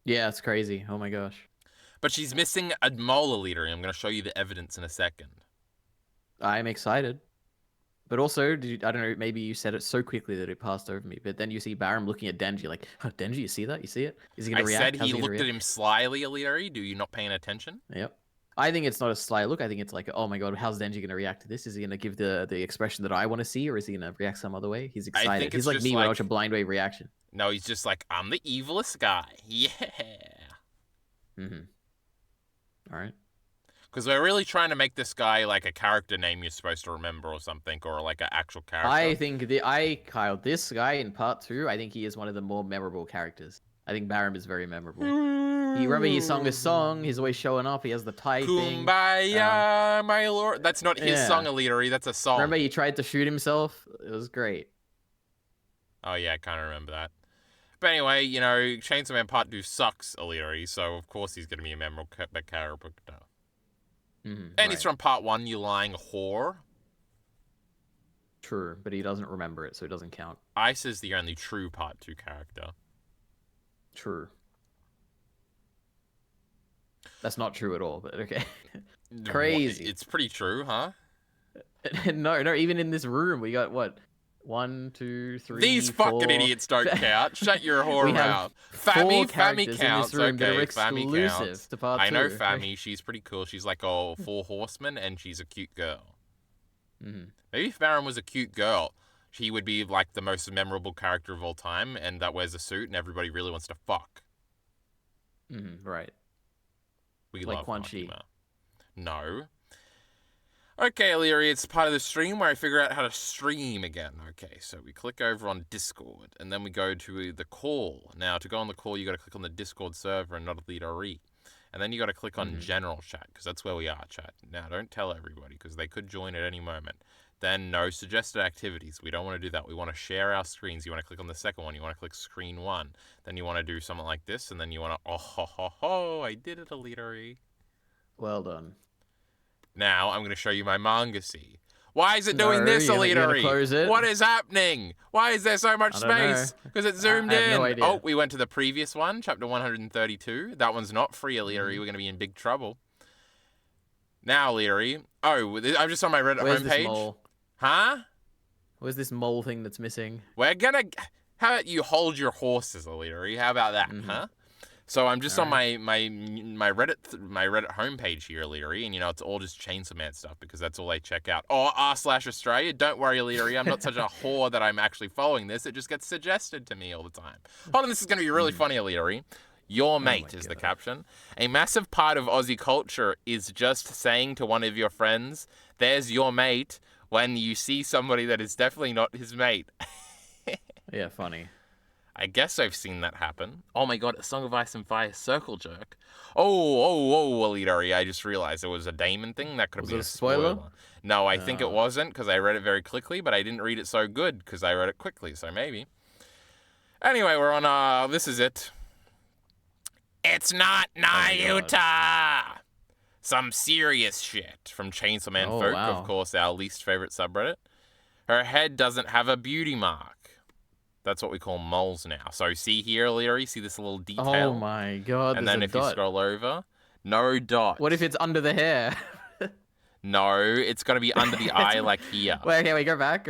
B: Yeah, it's crazy. Oh my gosh.
A: But she's missing a mole, EliteAri. I'm going to show you the evidence in a second.
B: I'm excited. But also, I don't know, maybe you said it so quickly that it passed over me. But then you see Barum looking at Denji like, oh, Denji, you see that? You see it? Is he going to react?
A: I said he looked at him slyly, EliteAri. Do you not paying attention?
B: Yep. I think it's not a sly look. I think it's like, oh my god, how's Denji going to react to this? Is he going to give the expression that I want to see, or is he going to react some other way? He's excited. He's like me when I watch a blind wave reaction.
A: No, he's just like, I'm the evilest guy. Yeah.
B: All right.
A: Because we're really trying to make this guy like a character name you're supposed to remember or something, or like an actual character.
B: I think Kyle, this guy in part 2, I think he is one of the more memorable characters. I think Barum is very memorable. Remember he sung a song, he's always showing up, he has the tie thing.
A: Kumbaya, my lord. That's not his song, EliteAri, that's a song.
B: Remember he tried to shoot himself? It was great.
A: Oh yeah, I kind of remember that. But anyway, Chainsaw Man Part 2 sucks, EliteAri, so of course he's going to be a memorable character. And he's from Part 1, you lying whore.
B: True, but he doesn't remember it, so it doesn't count.
A: Isa's the only true Part 2 character.
B: True. That's not true at all, but okay. Crazy.
A: It's pretty true, huh?
B: No, even in this room, we got, what? 1, 2, 3,
A: These
B: 4...
A: fucking idiots don't count. Shut your whore mouth. Fami counts. Okay, Fami counts.
B: To part
A: I know
B: 2.
A: Fami. She's pretty cool. She's like a 4 horsemen, and she's a cute girl. Maybe if Barum was a cute girl, she would be like the most memorable character of all time, and that wears a suit, and everybody really wants to fuck.
B: Right.
A: We
B: like
A: love
B: Quan Chi.
A: No. Okay, EliteAri, it's part of the stream where I figure out how to stream again. Okay, so we click over on Discord, and then we go to the call. Now, to go on the call, you got to click on the Discord server and not EliteAri. And then you got to click on General Chat, because that's where we are, chat. Now, don't tell everybody, because they could join at any moment. Then, no suggested activities. We don't want to do that. We want to share our screens. You want to click on the second one. You want to click screen 1. Then you want to do something like this, and then you want to, oh, ho, ho, ho, I did it, EliteAri.
B: Well done.
A: Now, I'm going to show you my manga see. Why is it doing this, EliteAri? What is happening? Why is there so much space? Because it zoomed in. No idea. Oh, we went to the previous one, chapter 132. That one's not free, EliteAri. We're going to be in big trouble. Now, EliteAri. Oh, I'm just on my Reddit
B: Where's
A: homepage.
B: This mole?
A: Huh?
B: Where's this mole thing that's missing?
A: We're going to... How about you hold your horses, EliteAri? How about that, huh? So I'm just on my Reddit homepage here, EliteAri, and it's all just Chainsaw Man stuff because that's all I check out. Oh, r/Australia. Don't worry, EliteAri. I'm not such a whore that I'm actually following this. It just gets suggested to me all the time. Hold on, this is going to be really funny, EliteAri. Your mate is the caption. A massive part of Aussie culture is just saying to one of your friends, "There's your mate," when you see somebody that is definitely not his mate.
B: Yeah, funny.
A: I guess I've seen that happen. Oh my god, A Song of Ice and Fire circle jerk. Oh, EliteAri, I just realized it was a Damon thing. That could have been a spoiler. No, I think it wasn't, because I read it very quickly, but I didn't read it so good, because I read it quickly, so maybe. Anyway, we're on, this is it. It's not Nayuta! Some serious shit from Chainsaw Man Folk, of course, our least favorite subreddit. Her head doesn't have a beauty mark. That's what we call moles now. So see here, EliteAri, see this little detail?
B: Oh my god,
A: and then if you scroll over, no dot.
B: What if it's under the hair?
A: No, it's got to be under the eye like here.
B: Wait, go back.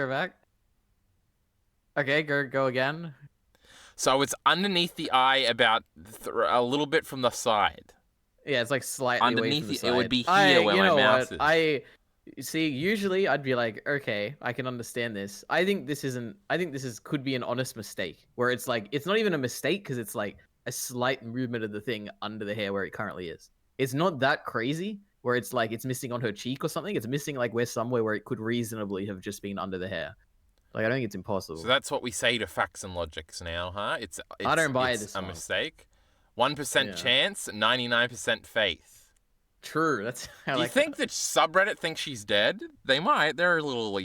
B: Okay, go again.
A: So it's underneath the eye about a little bit from the side.
B: Yeah, it's like slightly
A: underneath
B: away from the side.
A: It would be here where my mouse is.
B: See, usually I'd be like, okay, I can understand this. I think this could be an honest mistake where it's like, it's not even a mistake because it's like a slight movement of the thing under the hair where it currently is. It's not that crazy where it's like, it's missing on her cheek or something. It's missing like somewhere where it could reasonably have just been under the hair. Like, I don't think it's impossible.
A: So that's what we say to facts and logics now, huh?
B: I don't buy this.
A: It's a mistake. 1% chance, 99% faith.
B: True. That's.
A: Do you think that subreddit thinks she's dead? They might. They're a little,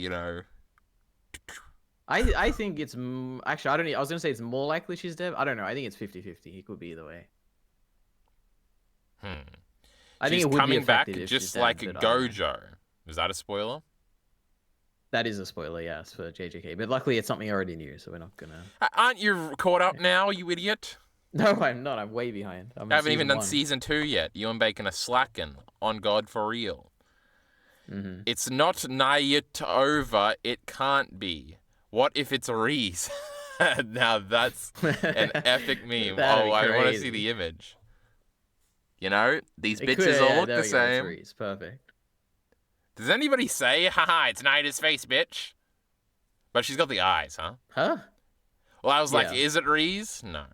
B: I think it's actually. I don't. I was gonna say it's more likely she's dead. I don't know. I think it's 50-50. It could be either way. I think it would
A: coming
B: be
A: back
B: if
A: just
B: she's
A: like
B: dead,
A: a Gojo. Is that a spoiler?
B: That is a spoiler, yes, for JJK. But luckily, it's something I already knew, so we're not gonna.
A: Aren't you caught up now, you idiot?
B: No, I'm not. I'm way behind.
A: I haven't even done season 2 yet. You and Bacon are slacking. On God, for real. It's not Nayut over. It can't be. What if it's Reese? Now that's an epic meme. I want to see the image. These bitches all look the same.
B: Reese. Perfect.
A: Does anybody say, haha, it's Nayuta's face, bitch? But she's got the eyes, huh?
B: Huh?
A: Well, I was like, is it Reese? No.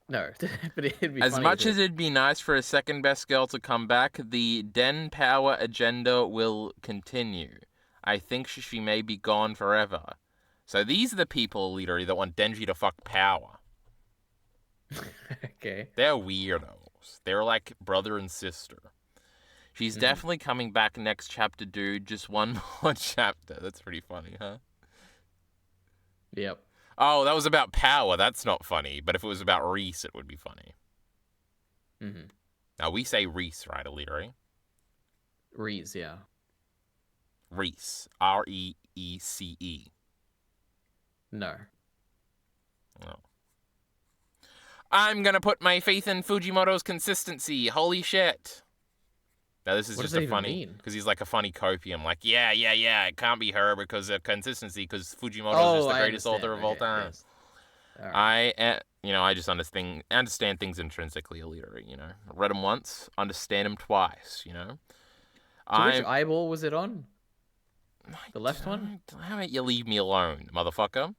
B: No, but it'd be
A: as much as it'd be nice for a second best girl to come back, the Den power agenda will continue. I think she may be gone forever. So these are the people, EliteAri, that want Denji to fuck power.
B: Okay.
A: They're weirdos. They're like brother and sister. She's definitely coming back next chapter, dude. Just one more chapter. That's pretty funny, huh?
B: Yep.
A: Oh, that was about power. That's not funny. But if it was about Reese, it would be funny. Now, we say Reese, right, EliteAri?
B: Reese, yeah.
A: Reese. R-E-E-C-E.
B: No.
A: Oh. I'm going to put my faith in Fujimoto's consistency. Holy shit. Now, this is just a funny, because he's like a funny copium. Like, yeah, it can't be her because of consistency, because Fujimoto is just the greatest author of all time. Yes. All right. I just understand things intrinsically, EliteAri, Read them once, understand them twice,
B: So which eyeball was it on? The left one?
A: How about you leave me alone, motherfucker?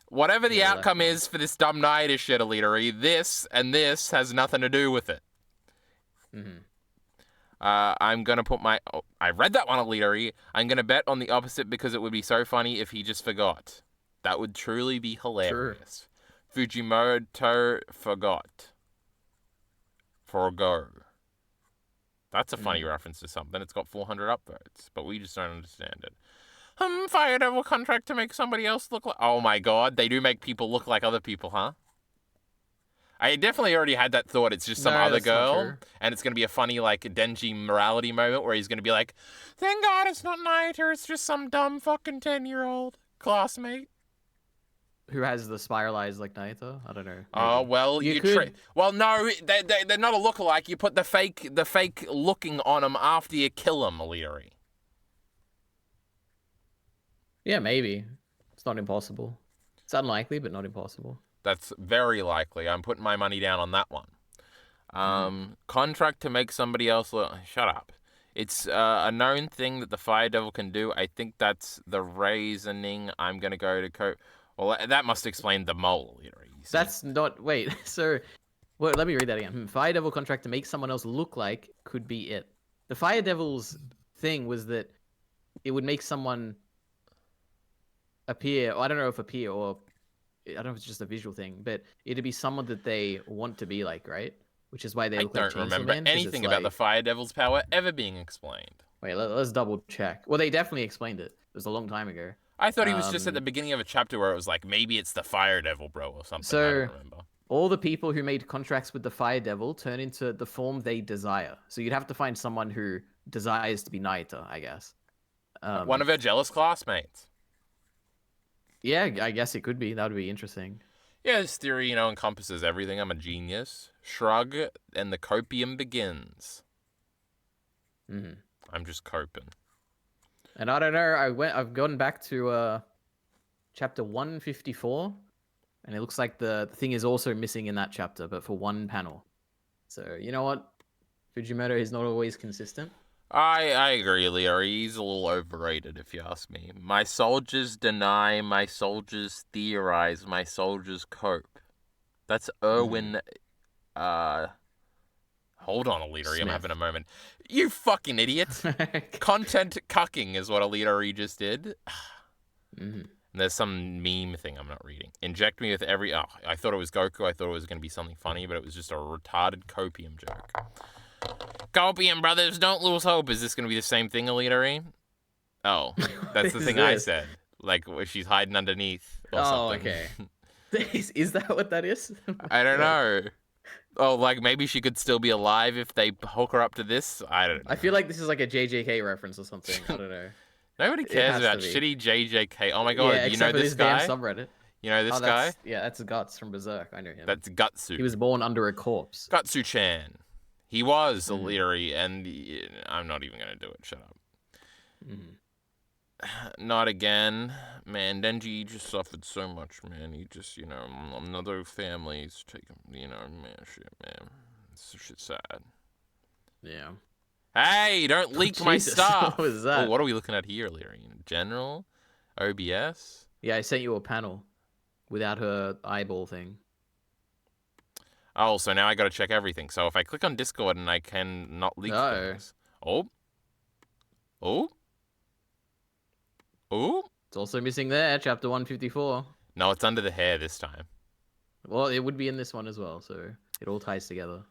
A: Whatever the outcome is for this dumb Naida shit, EliteAri, this and this has nothing to do with it. I'm going to put my... Oh, I read that one, EliteAri. I'm going to bet on the opposite because it would be so funny if he just forgot. That would truly be hilarious. Sure. Fujimoto forgot. Forgo. That's a funny reference to something. It's got 400 upvotes, but we just don't understand it. Fire Devil contract to make somebody else look like... Oh my god, they do make people look like other people, huh? I definitely already had that thought. It's just some other girl, and it's going to be a funny, like, Denji morality moment where he's going to be like, thank God it's not Naito, it's just some dumb fucking 10-year-old classmate.
B: Who has the spiralized like Naito? I don't know.
A: Oh, well, you could... Well, no, they're not a lookalike. You put the fake looking on them after you kill them, EliteAri.
B: Yeah, maybe. It's not impossible. It's unlikely, but not impossible.
A: That's very likely. I'm putting my money down on that one. Contract to make somebody else look... Shut up. It's a known thing that the Fire Devil can do. I think that's the reasoning. I'm going to go to... Well, that must explain the mole.
B: That's not... Wait, so... Well, let me read that again. Fire Devil contract to make someone else look like could be it. The Fire Devil's thing was that it would make someone appear... I don't know if appear or... I don't know if it's just a visual thing, but it'd be someone that they want to be like, right? Which is why they look like Chainsaw Man. I don't remember
A: anything about the Fire Devil's power ever being explained.
B: Wait, let's double check. Well, they definitely explained it. It was a long time ago.
A: I thought he was just at the beginning of a chapter where it was like, maybe it's the Fire Devil, bro, or something.
B: So,
A: I don't remember.
B: All the people who made contracts with the Fire Devil turn into the form they desire. So you'd have to find someone who desires to be Naito, I guess.
A: One of her jealous classmates.
B: Yeah, I guess it could be. That would be interesting.
A: Yeah, this theory, encompasses everything. I'm a genius. Shrug, and the copium begins. I'm just coping.
B: And I don't know, I've gone back to chapter 154, and it looks like the thing is also missing in that chapter, but for one panel. So, you know what? Fujimoto is not always consistent.
A: I agree, EliteAri. He's a little overrated, if you ask me. My soldiers deny, my soldiers theorize, my soldiers cope. That's Erwin, Hold on, EliteAri, I'm having a moment. You fucking idiot! Content cucking is what EliteAri just did. And there's some meme thing I'm not reading. Inject me with every... Oh, I thought it was Goku. I thought it was going to be something funny, but it was just a retarded copium joke. Copium, brothers, don't lose hope. Is this going to be the same thing, EliteAri? Oh, that's the thing I said. Like, where she's hiding underneath or something.
B: Okay. Is that what that is?
A: I don't know. Oh, like, maybe she could still be alive if they hook her up to this? I don't know.
B: I feel like this is like a JJK reference or something. I don't know.
A: Nobody cares about shitty JJK. Oh my god, you know this guy?
B: Subreddit.
A: You know this guy?
B: Yeah, that's Guts from Berserk. I know him.
A: That's Gutsu.
B: He was born under a corpse.
A: Gutsu-chan. He was EliteAri, and I'm not even going to do it. Shut up. Not again. Man, Denji just suffered so much, man. He just, another family's taking, man, shit, man. This shit's sad.
B: Yeah.
A: Hey, don't leak my stuff.
B: What was that?
A: Oh, what are we looking at here, EliteAri? General? OBS?
B: Yeah, I sent you a panel without her eyeball thing.
A: Oh, so now I gotta check everything. So if I click on Discord and I can not leak things. Oh.
B: It's also missing there, chapter 154.
A: No, it's under the hair this time.
B: Well, it would be in this one as well, so it all ties together.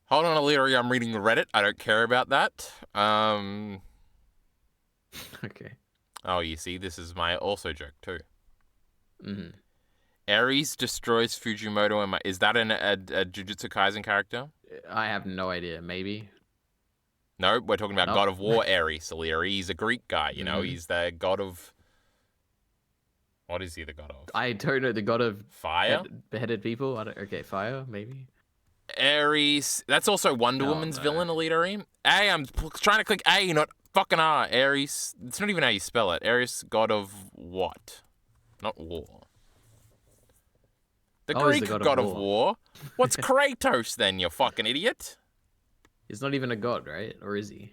A: Hold on, EliteAri, I'm reading Reddit. I don't care about that.
B: Okay.
A: Oh, you see, this is my also joke too. Ares destroys Fujimoto and is that a Jujutsu Kaisen character?
B: I have no idea. Maybe.
A: No, we're talking about God of War Ares, EliteAri. He's a Greek guy, He's the god of... What is he the god of?
B: I don't know. The god of...
A: Fire?
B: Beheaded people? Okay, fire, maybe.
A: Ares... That's also Wonder Woman's villain, EliteAri. A, I'm trying to click A, not fucking R. Ares... It's not even how you spell it. Ares, god of what? Not war. The Greek god of war. What's Kratos then, you fucking idiot?
B: He's not even a god, right? Or is he?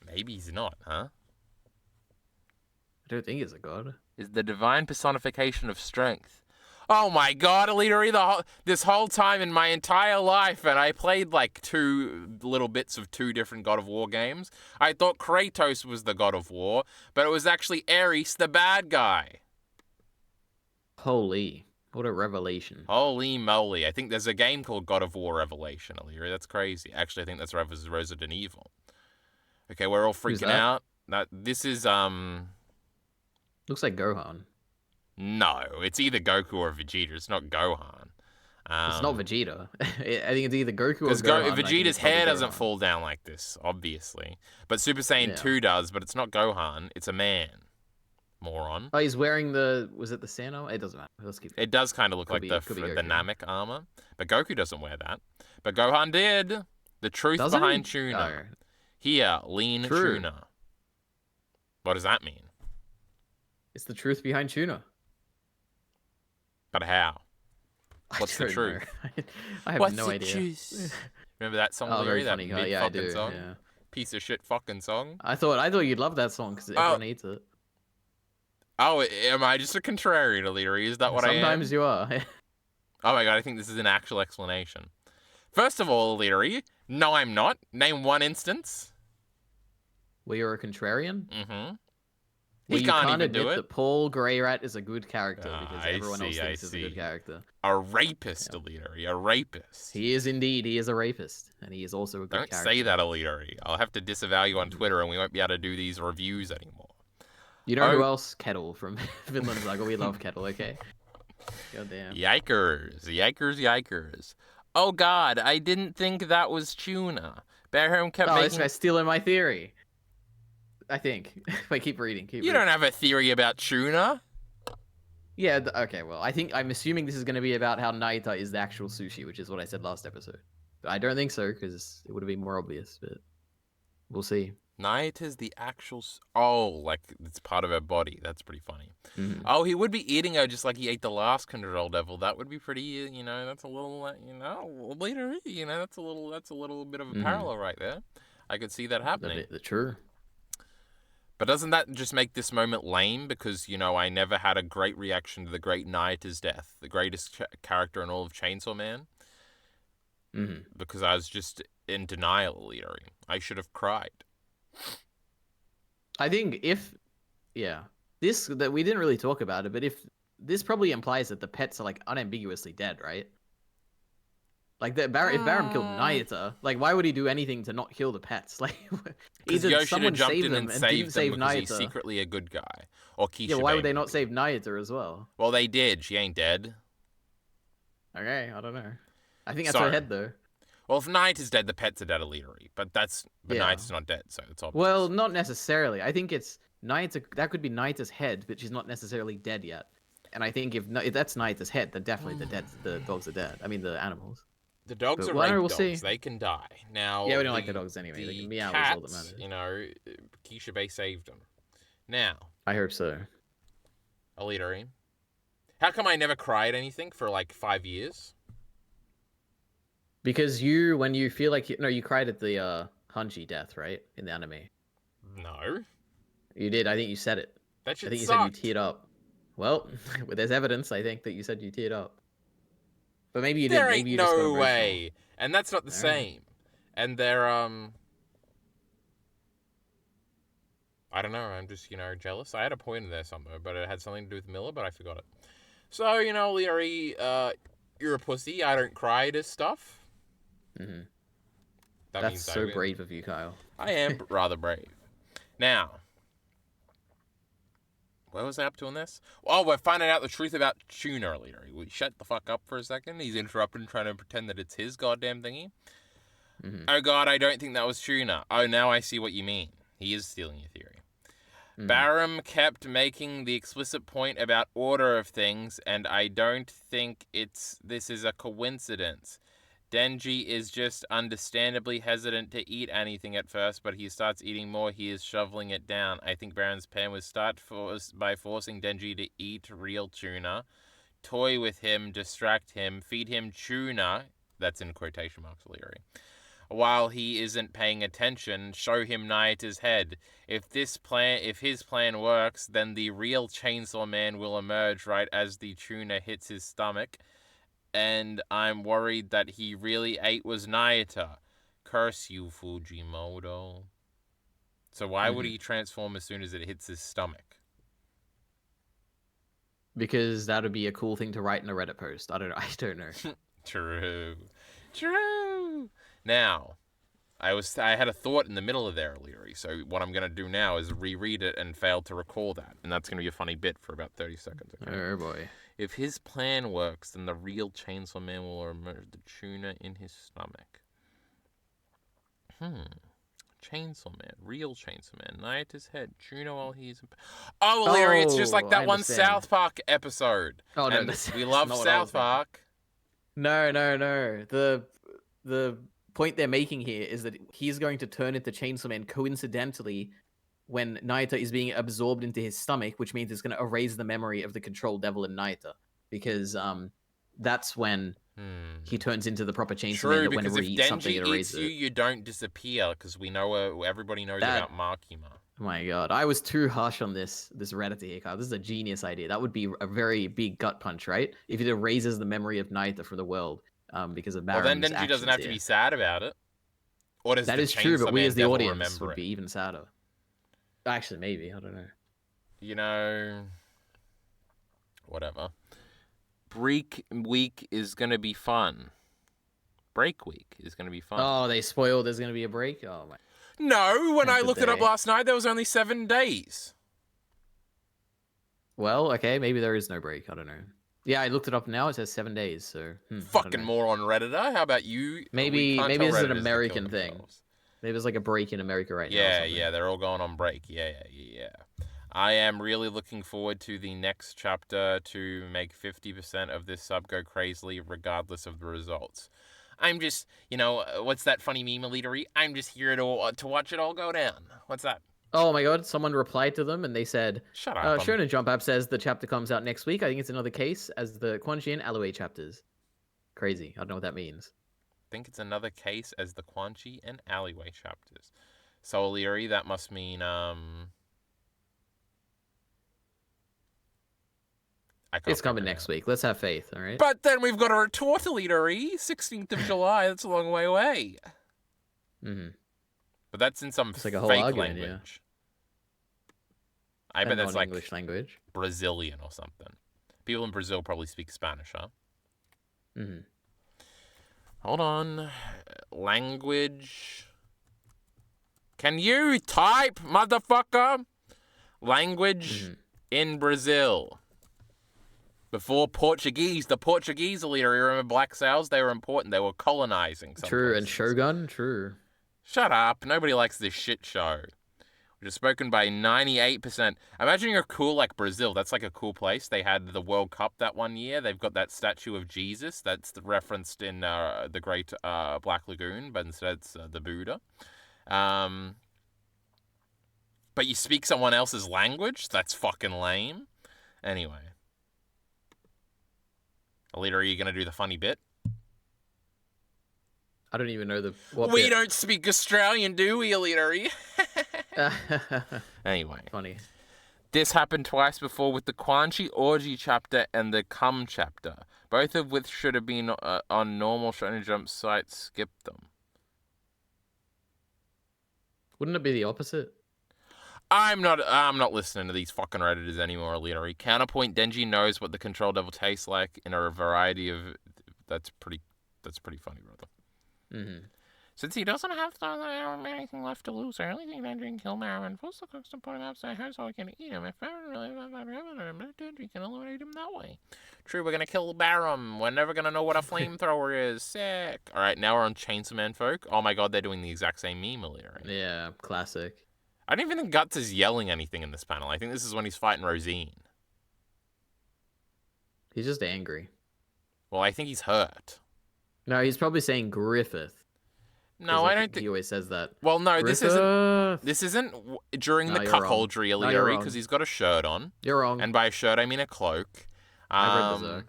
A: Maybe he's not, huh?
B: I don't think he's a god.
A: Is the divine personification of strength. Oh my god, EliteAri, this whole time in my entire life, and I played like 2 little bits of 2 different God of War games, I thought Kratos was the God of War, but it was actually Ares, the bad guy.
B: Holy, what a revelation.
A: Holy moly. I think there's a game called God of War Revelation, EliteAri. That's crazy. Actually, I think that's Resident Evil. Okay, we're all freaking out. This is,
B: Looks like Gohan.
A: No, it's either Goku or Vegeta. It's not Gohan.
B: It's not Vegeta. I think it's either Goku or Gohan.
A: Because Vegeta's hair doesn't fall down like this, obviously. But Super Saiyan 2 does, but it's not Gohan. It's a man. Moron.
B: Oh, he's wearing was it the Sano? It doesn't matter. Let's keep
A: it does kind of look like the Namek armor. But Goku doesn't wear that. But Gohan did. The truth behind tuna. Oh. Here, lean tuna. What does that mean?
B: It's the truth behind tuna.
A: But how? What's the truth?
B: I have no idea.
A: Truth? Remember that song?
B: Oh, very funny.
A: That
B: yeah, I do.
A: Song?
B: Yeah.
A: Piece of shit fucking song.
B: I thought you'd love that song because everyone hates it.
A: Oh, am I just a contrarian, EliteAri? Is that what I am?
B: Sometimes you are.
A: Oh my god, I think this is an actual explanation. First of all, EliteAri, no, I'm not. Name one instance.
B: Where you're a contrarian?
A: Mm-hmm.
B: He can't even admit that Paul Greyrat is a good character because everyone else thinks he's a good character.
A: A rapist, EliteAri, a rapist.
B: He is indeed. He is a rapist, and he is also a good character.
A: Don't say that, EliteAri. I'll have to disavow you on Twitter, and we won't be able to do these reviews anymore.
B: You know who else? Kettle from Vinland Saga. We love Kettle, okay? Goddamn.
A: Yikers. Oh god, I didn't think that was tuna. Barham kept making...
B: this guy's stealing my theory. I think. Wait, keep reading.
A: You don't have a theory about tuna?
B: Yeah, okay, well, I'm assuming this is going to be about how Naita is the actual sushi, which is what I said last episode. But I don't think so, because it would have been more obvious, but we'll see.
A: Naita's the actual... Oh, like, it's part of her body. That's pretty funny.
B: Mm-hmm.
A: Oh, he would be eating her just like he ate the last Control Devil. That would be pretty, that's a little, later, that's a little bit of a parallel right there. I could see that happening.
B: The true.
A: But doesn't that just make this moment lame? Because, I never had a great reaction to the great Naita's death, the greatest character in all of Chainsaw Man.
B: Mm-hmm.
A: Because I was just in denial, EliteAri. I should have cried.
B: I think that we didn't really talk about it, but if this probably implies that the pets are like unambiguously dead, right? Like if Barham killed Naita, like why would he do anything to not kill the pets? Like either someone saved them and didn't save Naita.
A: He's secretly a good guy, or Keisha.
B: Yeah, why would they not save Naita as well?
A: Well, they did. She ain't dead.
B: Okay, I don't know. I think that's her head though.
A: Well, if Naita's dead, the pets are dead, EliteAri. But Naita's not dead, so it's obvious.
B: Well, not necessarily. I think it's Naita. That could be Naita's head, but she's not necessarily dead yet. And I think if that's Naita's head, then definitely the dogs are dead. I mean, the animals.
A: The dogs are rape dogs. See. They can die. Now,
B: yeah, we don't like the dogs anyway. They can meow is all that matters.
A: Keisha Bay saved them. Now.
B: I hope so.
A: EliteAri. How come I never cried anything for like 5 years?
B: Because when you feel like you cried at the Hanji death, right, in the anime.
A: No.
B: You did. I think you said it.
A: That shit
B: I think you
A: sucked.
B: said you teared up. Well, there's evidence. I think that you said you teared up. But maybe you didn't. Maybe you just got emotional.
A: No way. And that's not the same. And they're I don't know. I'm just jealous. I had a point in there somewhere, but it had something to do with Miller, but I forgot it. So EliteAri, you're a pussy. I don't cry to stuff.
B: Mm-hmm. That's so brave of you, Kyle.
A: I am rather brave. Now, where was I up to on this? Oh, we're finding out the truth about tuna, EliteAri. We shut the fuck up for a second. He's interrupting, trying to pretend that it's his goddamn thingy. Mm-hmm. Oh god, I don't think that was tuna. Oh, now I see what you mean. He is stealing your theory. Mm-hmm. Barham kept making the explicit point about order of things, and I don't think this is a coincidence. Denji is just understandably hesitant to eat anything at first, but he starts eating more. He is shoveling it down. I think Baron's plan was by forcing Denji to eat real tuna, toy with him, distract him, feed him tuna. That's in quotation marks, EliteAri. while he isn't paying attention, show him Nayata's head. If his plan works, then the real Chainsaw Man will emerge right as the tuna hits his stomach. And I'm worried that he really ate was Nayata. Curse you, Fujimoto. So why would he transform as soon as it hits his stomach?
B: Because that would be a cool thing to write in a Reddit post. I don't know.
A: True. Now, I had a thought in the middle of there, EliteAri. So what I'm going to do now is reread it and fail to recall that. And that's going to be a funny bit for about 30 seconds. Okay?
B: Oh, boy.
A: If his plan works, then the real Chainsaw Man will emerge the tuna in his stomach. Chainsaw Man. Real Chainsaw Man. Nayata's head. Tuna while he's... Oh, EliteAri, it's just like that one South Park episode.
B: Oh, no.
A: We love South Park.
B: No. The point they're making here is that he's going to turn into Chainsaw Man coincidentally when Nayata is being absorbed into his stomach, which means it's going to erase the memory of the control devil in Nayata, because that's when he turns into the proper Chainsaw Man. That whenever he eats something, it erases it.
A: You don't disappear, because we know everybody knows about Makima.
B: Oh my god, I was too harsh on this Reddit here, Kyle. This is a genius idea. That would be a very big gut punch, right? If it erases the memory of Nayata from the world. Because of Barum's
A: well, then Denji doesn't have to be sad about it. Or does that is true, but we as the audience would be even sadder. Actually, maybe. I don't know. You know, whatever. Break week is going to be fun. Break week is going to be fun.
B: Oh, they spoiled there's going to be a break? Oh, my.
A: No, when I looked it up last night, there was only 7 days.
B: Well, okay, maybe there is no break. I don't know. Yeah, I looked it up now. It says 7 days. So
A: fucking moron, Redditor. How about you?
B: Maybe this is an American thing. Maybe there's like a break in America right now.
A: Yeah, they're all going on break. Yeah. I am really looking forward to the next chapter to make 50% of this sub go crazily, regardless of the results. I'm just, what's that funny meme, EliteAri? I'm just here to watch it all go down. What's that?
B: Oh my god, someone replied to them and they said,
A: shut up.
B: Shonen Jump app says the chapter comes out next week. I think it's another case as the Quan Chi and Aloe chapters. Crazy. I don't know what that means.
A: I think it's another case as the Quan Chi and Alleyway chapters. So, EliteAri, that must mean,
B: it's coming next week. Let's have faith, all right?
A: But then we've got a retort, EliteAri, 16th of July. That's a long way away. But that's in some fake language. Yeah. I bet that's like
B: English language.
A: Brazilian or something. People in Brazil probably speak Spanish, huh? Hold on. Language. Can you type, motherfucker? Language in Brazil. Before Portuguese. The Portuguese, EliteAri, remember Black Sails? They were important. They were colonizing.
B: True, and Shogun, true.
A: Shut up. Nobody likes this shit show. Which is spoken by 98%. Imagine you're cool like Brazil. That's like a cool place. They had the World Cup that one year. They've got that statue of Jesus. That's referenced in the Great Black Lagoon, but instead it's the Buddha. But you speak someone else's language? That's fucking lame. Anyway. EliteAri, are you going to do the funny bit?
B: I don't even know
A: we don't speak Australian, do we, EliteAri? Anyway.
B: Funny.
A: This happened twice before with the Quan Chi Orgy chapter and the Cum chapter, both of which should have been on normal Shonen Jump sites. Skip them.
B: Wouldn't it be the opposite?
A: I'm not listening to these fucking Redditors anymore, EliteAri. Counterpoint, Denji knows what the Control Devil tastes like in a variety of... That's pretty funny, brother. Since he doesn't have anything left to lose, I only think Denji can kill Mara and force the cooks to put him outside her so he can eat him. If Baron really Denji can eliminate him that way. True, we're gonna kill Baron. We're never gonna know what a flamethrower is. Sick. Alright, now we're on Chainsaw Man folk. Oh my god, they're doing the exact same meme, EliteAri.
B: Yeah, classic.
A: I don't even think Guts is yelling anything in this panel. I think this is when he's fighting Rosine.
B: He's just angry.
A: Well, I think he's hurt.
B: No, he's probably saying Griffith.
A: No, I don't think
B: he always says that.
A: Well, no, Griffith. This isn't during the cuckoldry, EliteAri, because he's got a shirt on.
B: You're wrong.
A: And by a shirt, I mean a cloak.
B: I read Berserk.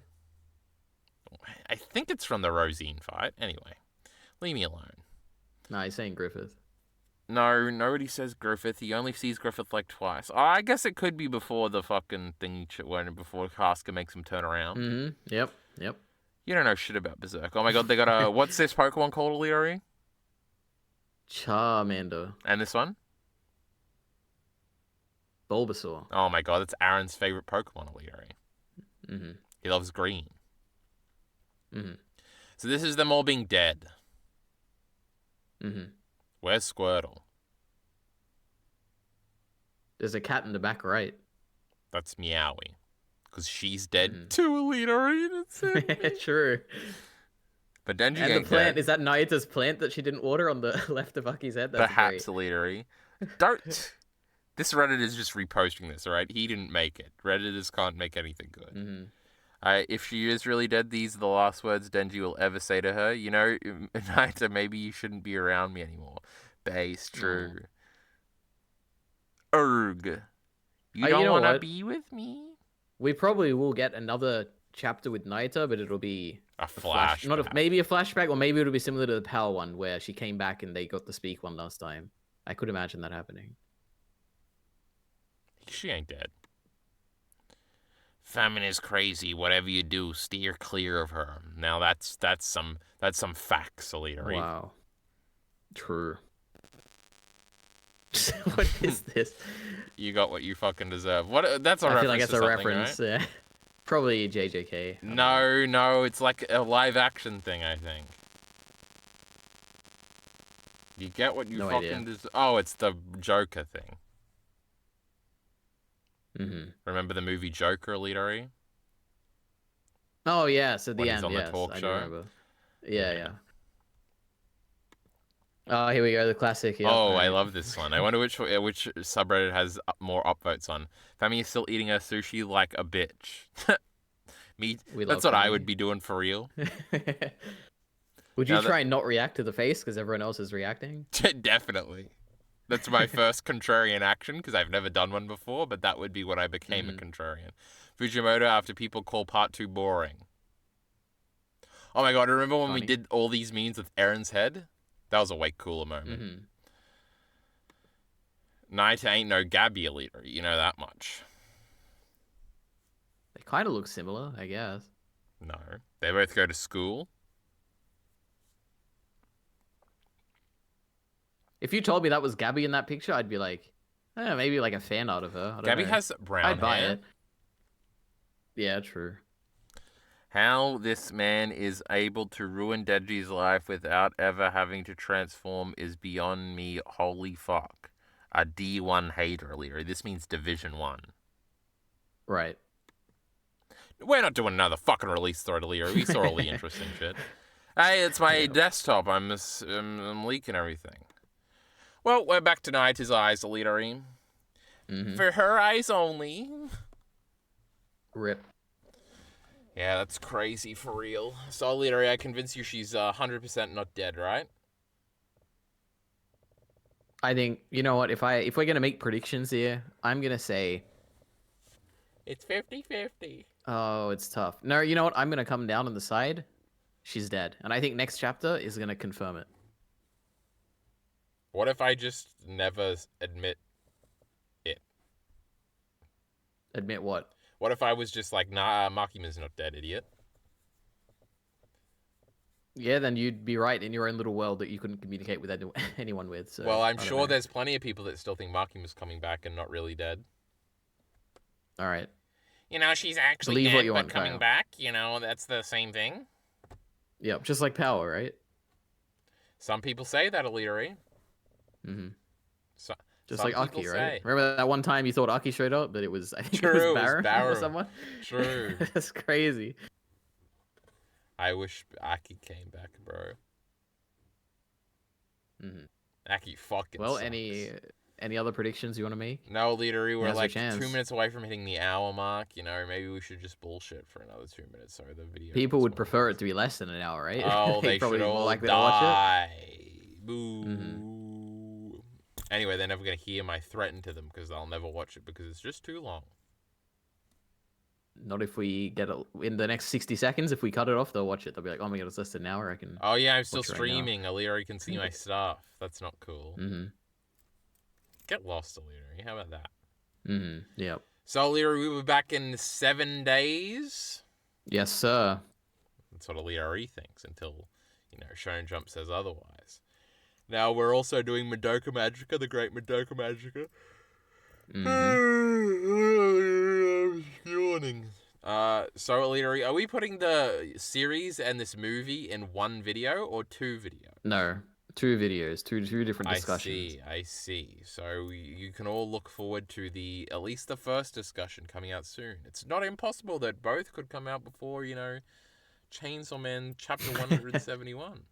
A: I think it's from the Rosine fight. Anyway, leave me alone.
B: No, he's saying Griffith.
A: No, nobody says Griffith. He only sees Griffith like twice. Oh, I guess it could be before the fucking thing, before Casca makes him turn around.
B: Mm-hmm. Yep.
A: You don't know shit about Berserk. Oh my god, they got a... What's this Pokemon called, EliteAri?
B: Charmander.
A: And this one?
B: Bulbasaur.
A: Oh my god, it's Aaron's favorite Pokemon, EliteAri.
B: Mm-hmm.
A: He loves green.
B: Mm-hmm.
A: So this is them all being dead.
B: Mm-hmm.
A: Where's Squirtle?
B: There's a cat in the back right.
A: That's Meowie. Because she's dead too, EliteAri.
B: True.
A: But Denji
B: and
A: ain't
B: the plant,
A: dead.
B: is that Nayuta's plant that she didn't water on the left of Aki's head? That's
A: Perhaps,
B: great.
A: EliteAri. Don't... This Reddit is just reposting this, alright? He didn't make it. Redditors can't make anything good.
B: Mm-hmm.
A: If she is really dead, these are the last words Denji will ever say to her. You know, Naita, maybe you shouldn't be around me anymore. Base, true. Erg. You don't want to be with me?
B: We probably will get another chapter with Naita, but it'll be
A: a flashback.
B: Maybe a flashback, or maybe it'll be similar to the Power one, where she came back and they got to speak one last time. I could imagine that happening.
A: She ain't dead. Famine is crazy. Whatever you do, steer clear of her. Now that's some facts, EliteAri.
B: Wow. True. What is this?
A: You got what you fucking deserve. What? That's a reference. I feel like it's a reference.
B: Right? Yeah. Probably JJK.
A: No, it's like a live action thing, I think. You get what you fucking deserve. Oh, it's the Joker thing.
B: Mm-hmm.
A: Remember the movie Joker, EliteAri?
B: Oh yeah, so the
A: when
B: end.
A: He's on the talk show.
B: Remember. Yeah. Oh, here we go, the classic.
A: Yep. Oh, I love this one. I wonder which subreddit has more upvotes on. Fami is still eating her sushi like a bitch. That's what I would be doing for real.
B: Would you try and not react to the face because everyone else is reacting?
A: Definitely. That's my first contrarian action because I've never done one before, but that would be when I became a contrarian. Fujimoto after people call part 2 boring. Oh my god, remember when we did all these memes with Aaron's head? That was a way cooler moment. Naita ain't no Gabby, EliteAri. You know that much.
B: They kind of look similar, I guess.
A: No. They both go to school.
B: If you told me that was Gabby in that picture, I'd be like, maybe like a fan art of her.
A: Gabby has brown
B: I'd buy
A: hair.
B: it. Yeah, true.
A: How this man is able to ruin Denji's life without ever having to transform is beyond me. Holy fuck. A D1 hater, EliteAri. This means Division 1.
B: Right.
A: We're not doing another fucking release thread, EliteAri. We saw all the interesting shit. Hey, it's my desktop. I'm leaking everything. Well, we're back to Naita's eyes, EliteAri. For her eyes only.
B: Rip.
A: Yeah, that's crazy for real. So, EliteAri, I convinced you she's 100% not dead, right?
B: I think, you know what, if we're going to make predictions here, I'm going to say...
A: It's 50-50.
B: Oh, it's tough. No, you know what, I'm going to come down on the side. She's dead. And I think next chapter is going to confirm it.
A: What if I just never admit it?
B: Admit what?
A: What if I was just like, nah, Makima's not dead, idiot?
B: Yeah, then you'd be right in your own little world that you couldn't communicate with anyone with. So,
A: well, I'm sure there's plenty of people that still think Makima's coming back and not really dead.
B: All right.
A: You know, she's actually dead, but coming back. You know, that's the same thing.
B: Yep, just like Power, right?
A: Some people say that, EliteAri.
B: Just like Aki, right? Remember that one time you thought Aki showed up, but it was, I think it was Baron or someone?
A: True.
B: That's crazy.
A: I wish Aki came back, bro. Aki fucking
B: Well,
A: sucks.
B: any other predictions you want to make?
A: No, EliteAri, we're like 2 minutes away from hitting the hour mark. You know, maybe we should just bullshit for another 2 minutes. So the video.
B: People would prefer it to be less than an hour, right?
A: Oh, they
B: probably
A: should all
B: more likely
A: die.
B: To watch it.
A: Boo. Anyway, they're never going to hear my threaten to them because they'll never watch it because it's just too long.
B: Not if we get it in the next 60 seconds. If we cut it off, they'll watch it. They'll be like, "Oh my god, it's less than an hour." I can.
A: Oh yeah, I'm still streaming. EliteAri can see my stuff. That's not cool. Get lost, EliteAri. How about that?
B: Yep.
A: So EliteAri, we were back in 7 days.
B: Yes, sir.
A: That's what EliteAri thinks until, Shonen Jump says otherwise. Now we're also doing Madoka Magica, the great Madoka Magica. I'm yawning. So EliteAri, are we putting the series and this movie in one video or 2 videos?
B: No, 2 videos, two different discussions.
A: I see. So you can all look forward to at least the first discussion coming out soon. It's not impossible that both could come out before, Chainsaw Man Chapter 171.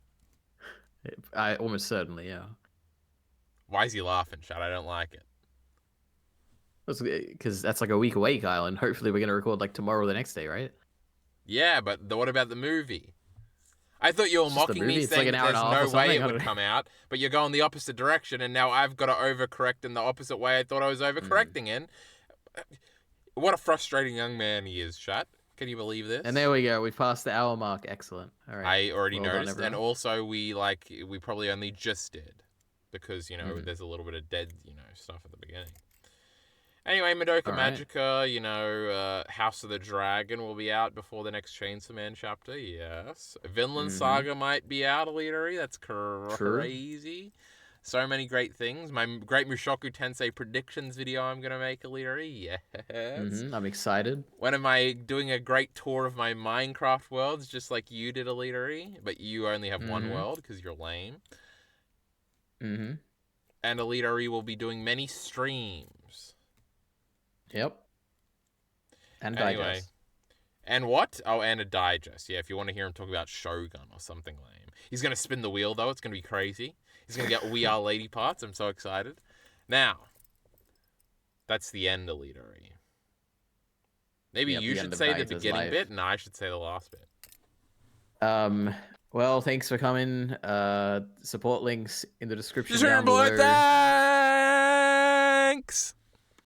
B: I almost certainly, yeah.
A: Why is he laughing, Chad? I don't like it.
B: Because that's like a week away, Kyle, and hopefully we're going to record like tomorrow or the next day, right?
A: Yeah, but what about the movie? I thought you were mocking me, saying
B: like
A: there's no way it would come out, but you're going the opposite direction, and now I've got to overcorrect in the opposite way I thought I was overcorrecting in. What a frustrating young man he is, chat. Can you believe this?
B: And there we go. We passed the hour mark. Excellent. All right.
A: I already noticed, and also we probably only just did, because there's a little bit of dead stuff at the beginning. Anyway, Madoka Magica, House of the Dragon will be out before the next Chainsaw Man chapter. Yes, Vinland Saga might be out. EliteAri, that's crazy. True. So many great things. My great Mushoku Tensei predictions video I'm going to make, EliteAri. Yes.
B: I'm excited.
A: When am I doing a great tour of my Minecraft worlds, just like you did, EliteAri? But you only have one world because you're lame. And EliteAri will be doing many streams.
B: Yep. And
A: anyway.
B: digest.
A: And what? Oh, and a digest. Yeah, if you want to hear him talk about Shogun or something lame. He's going to spin the wheel, though. It's going to be crazy. He's going to get We Are Lady parts. I'm so excited. Now, that's the end, EliteAri. Maybe you should say the beginning bit, and I should say the last bit.
B: Well, thanks for coming. Support links in the description down below.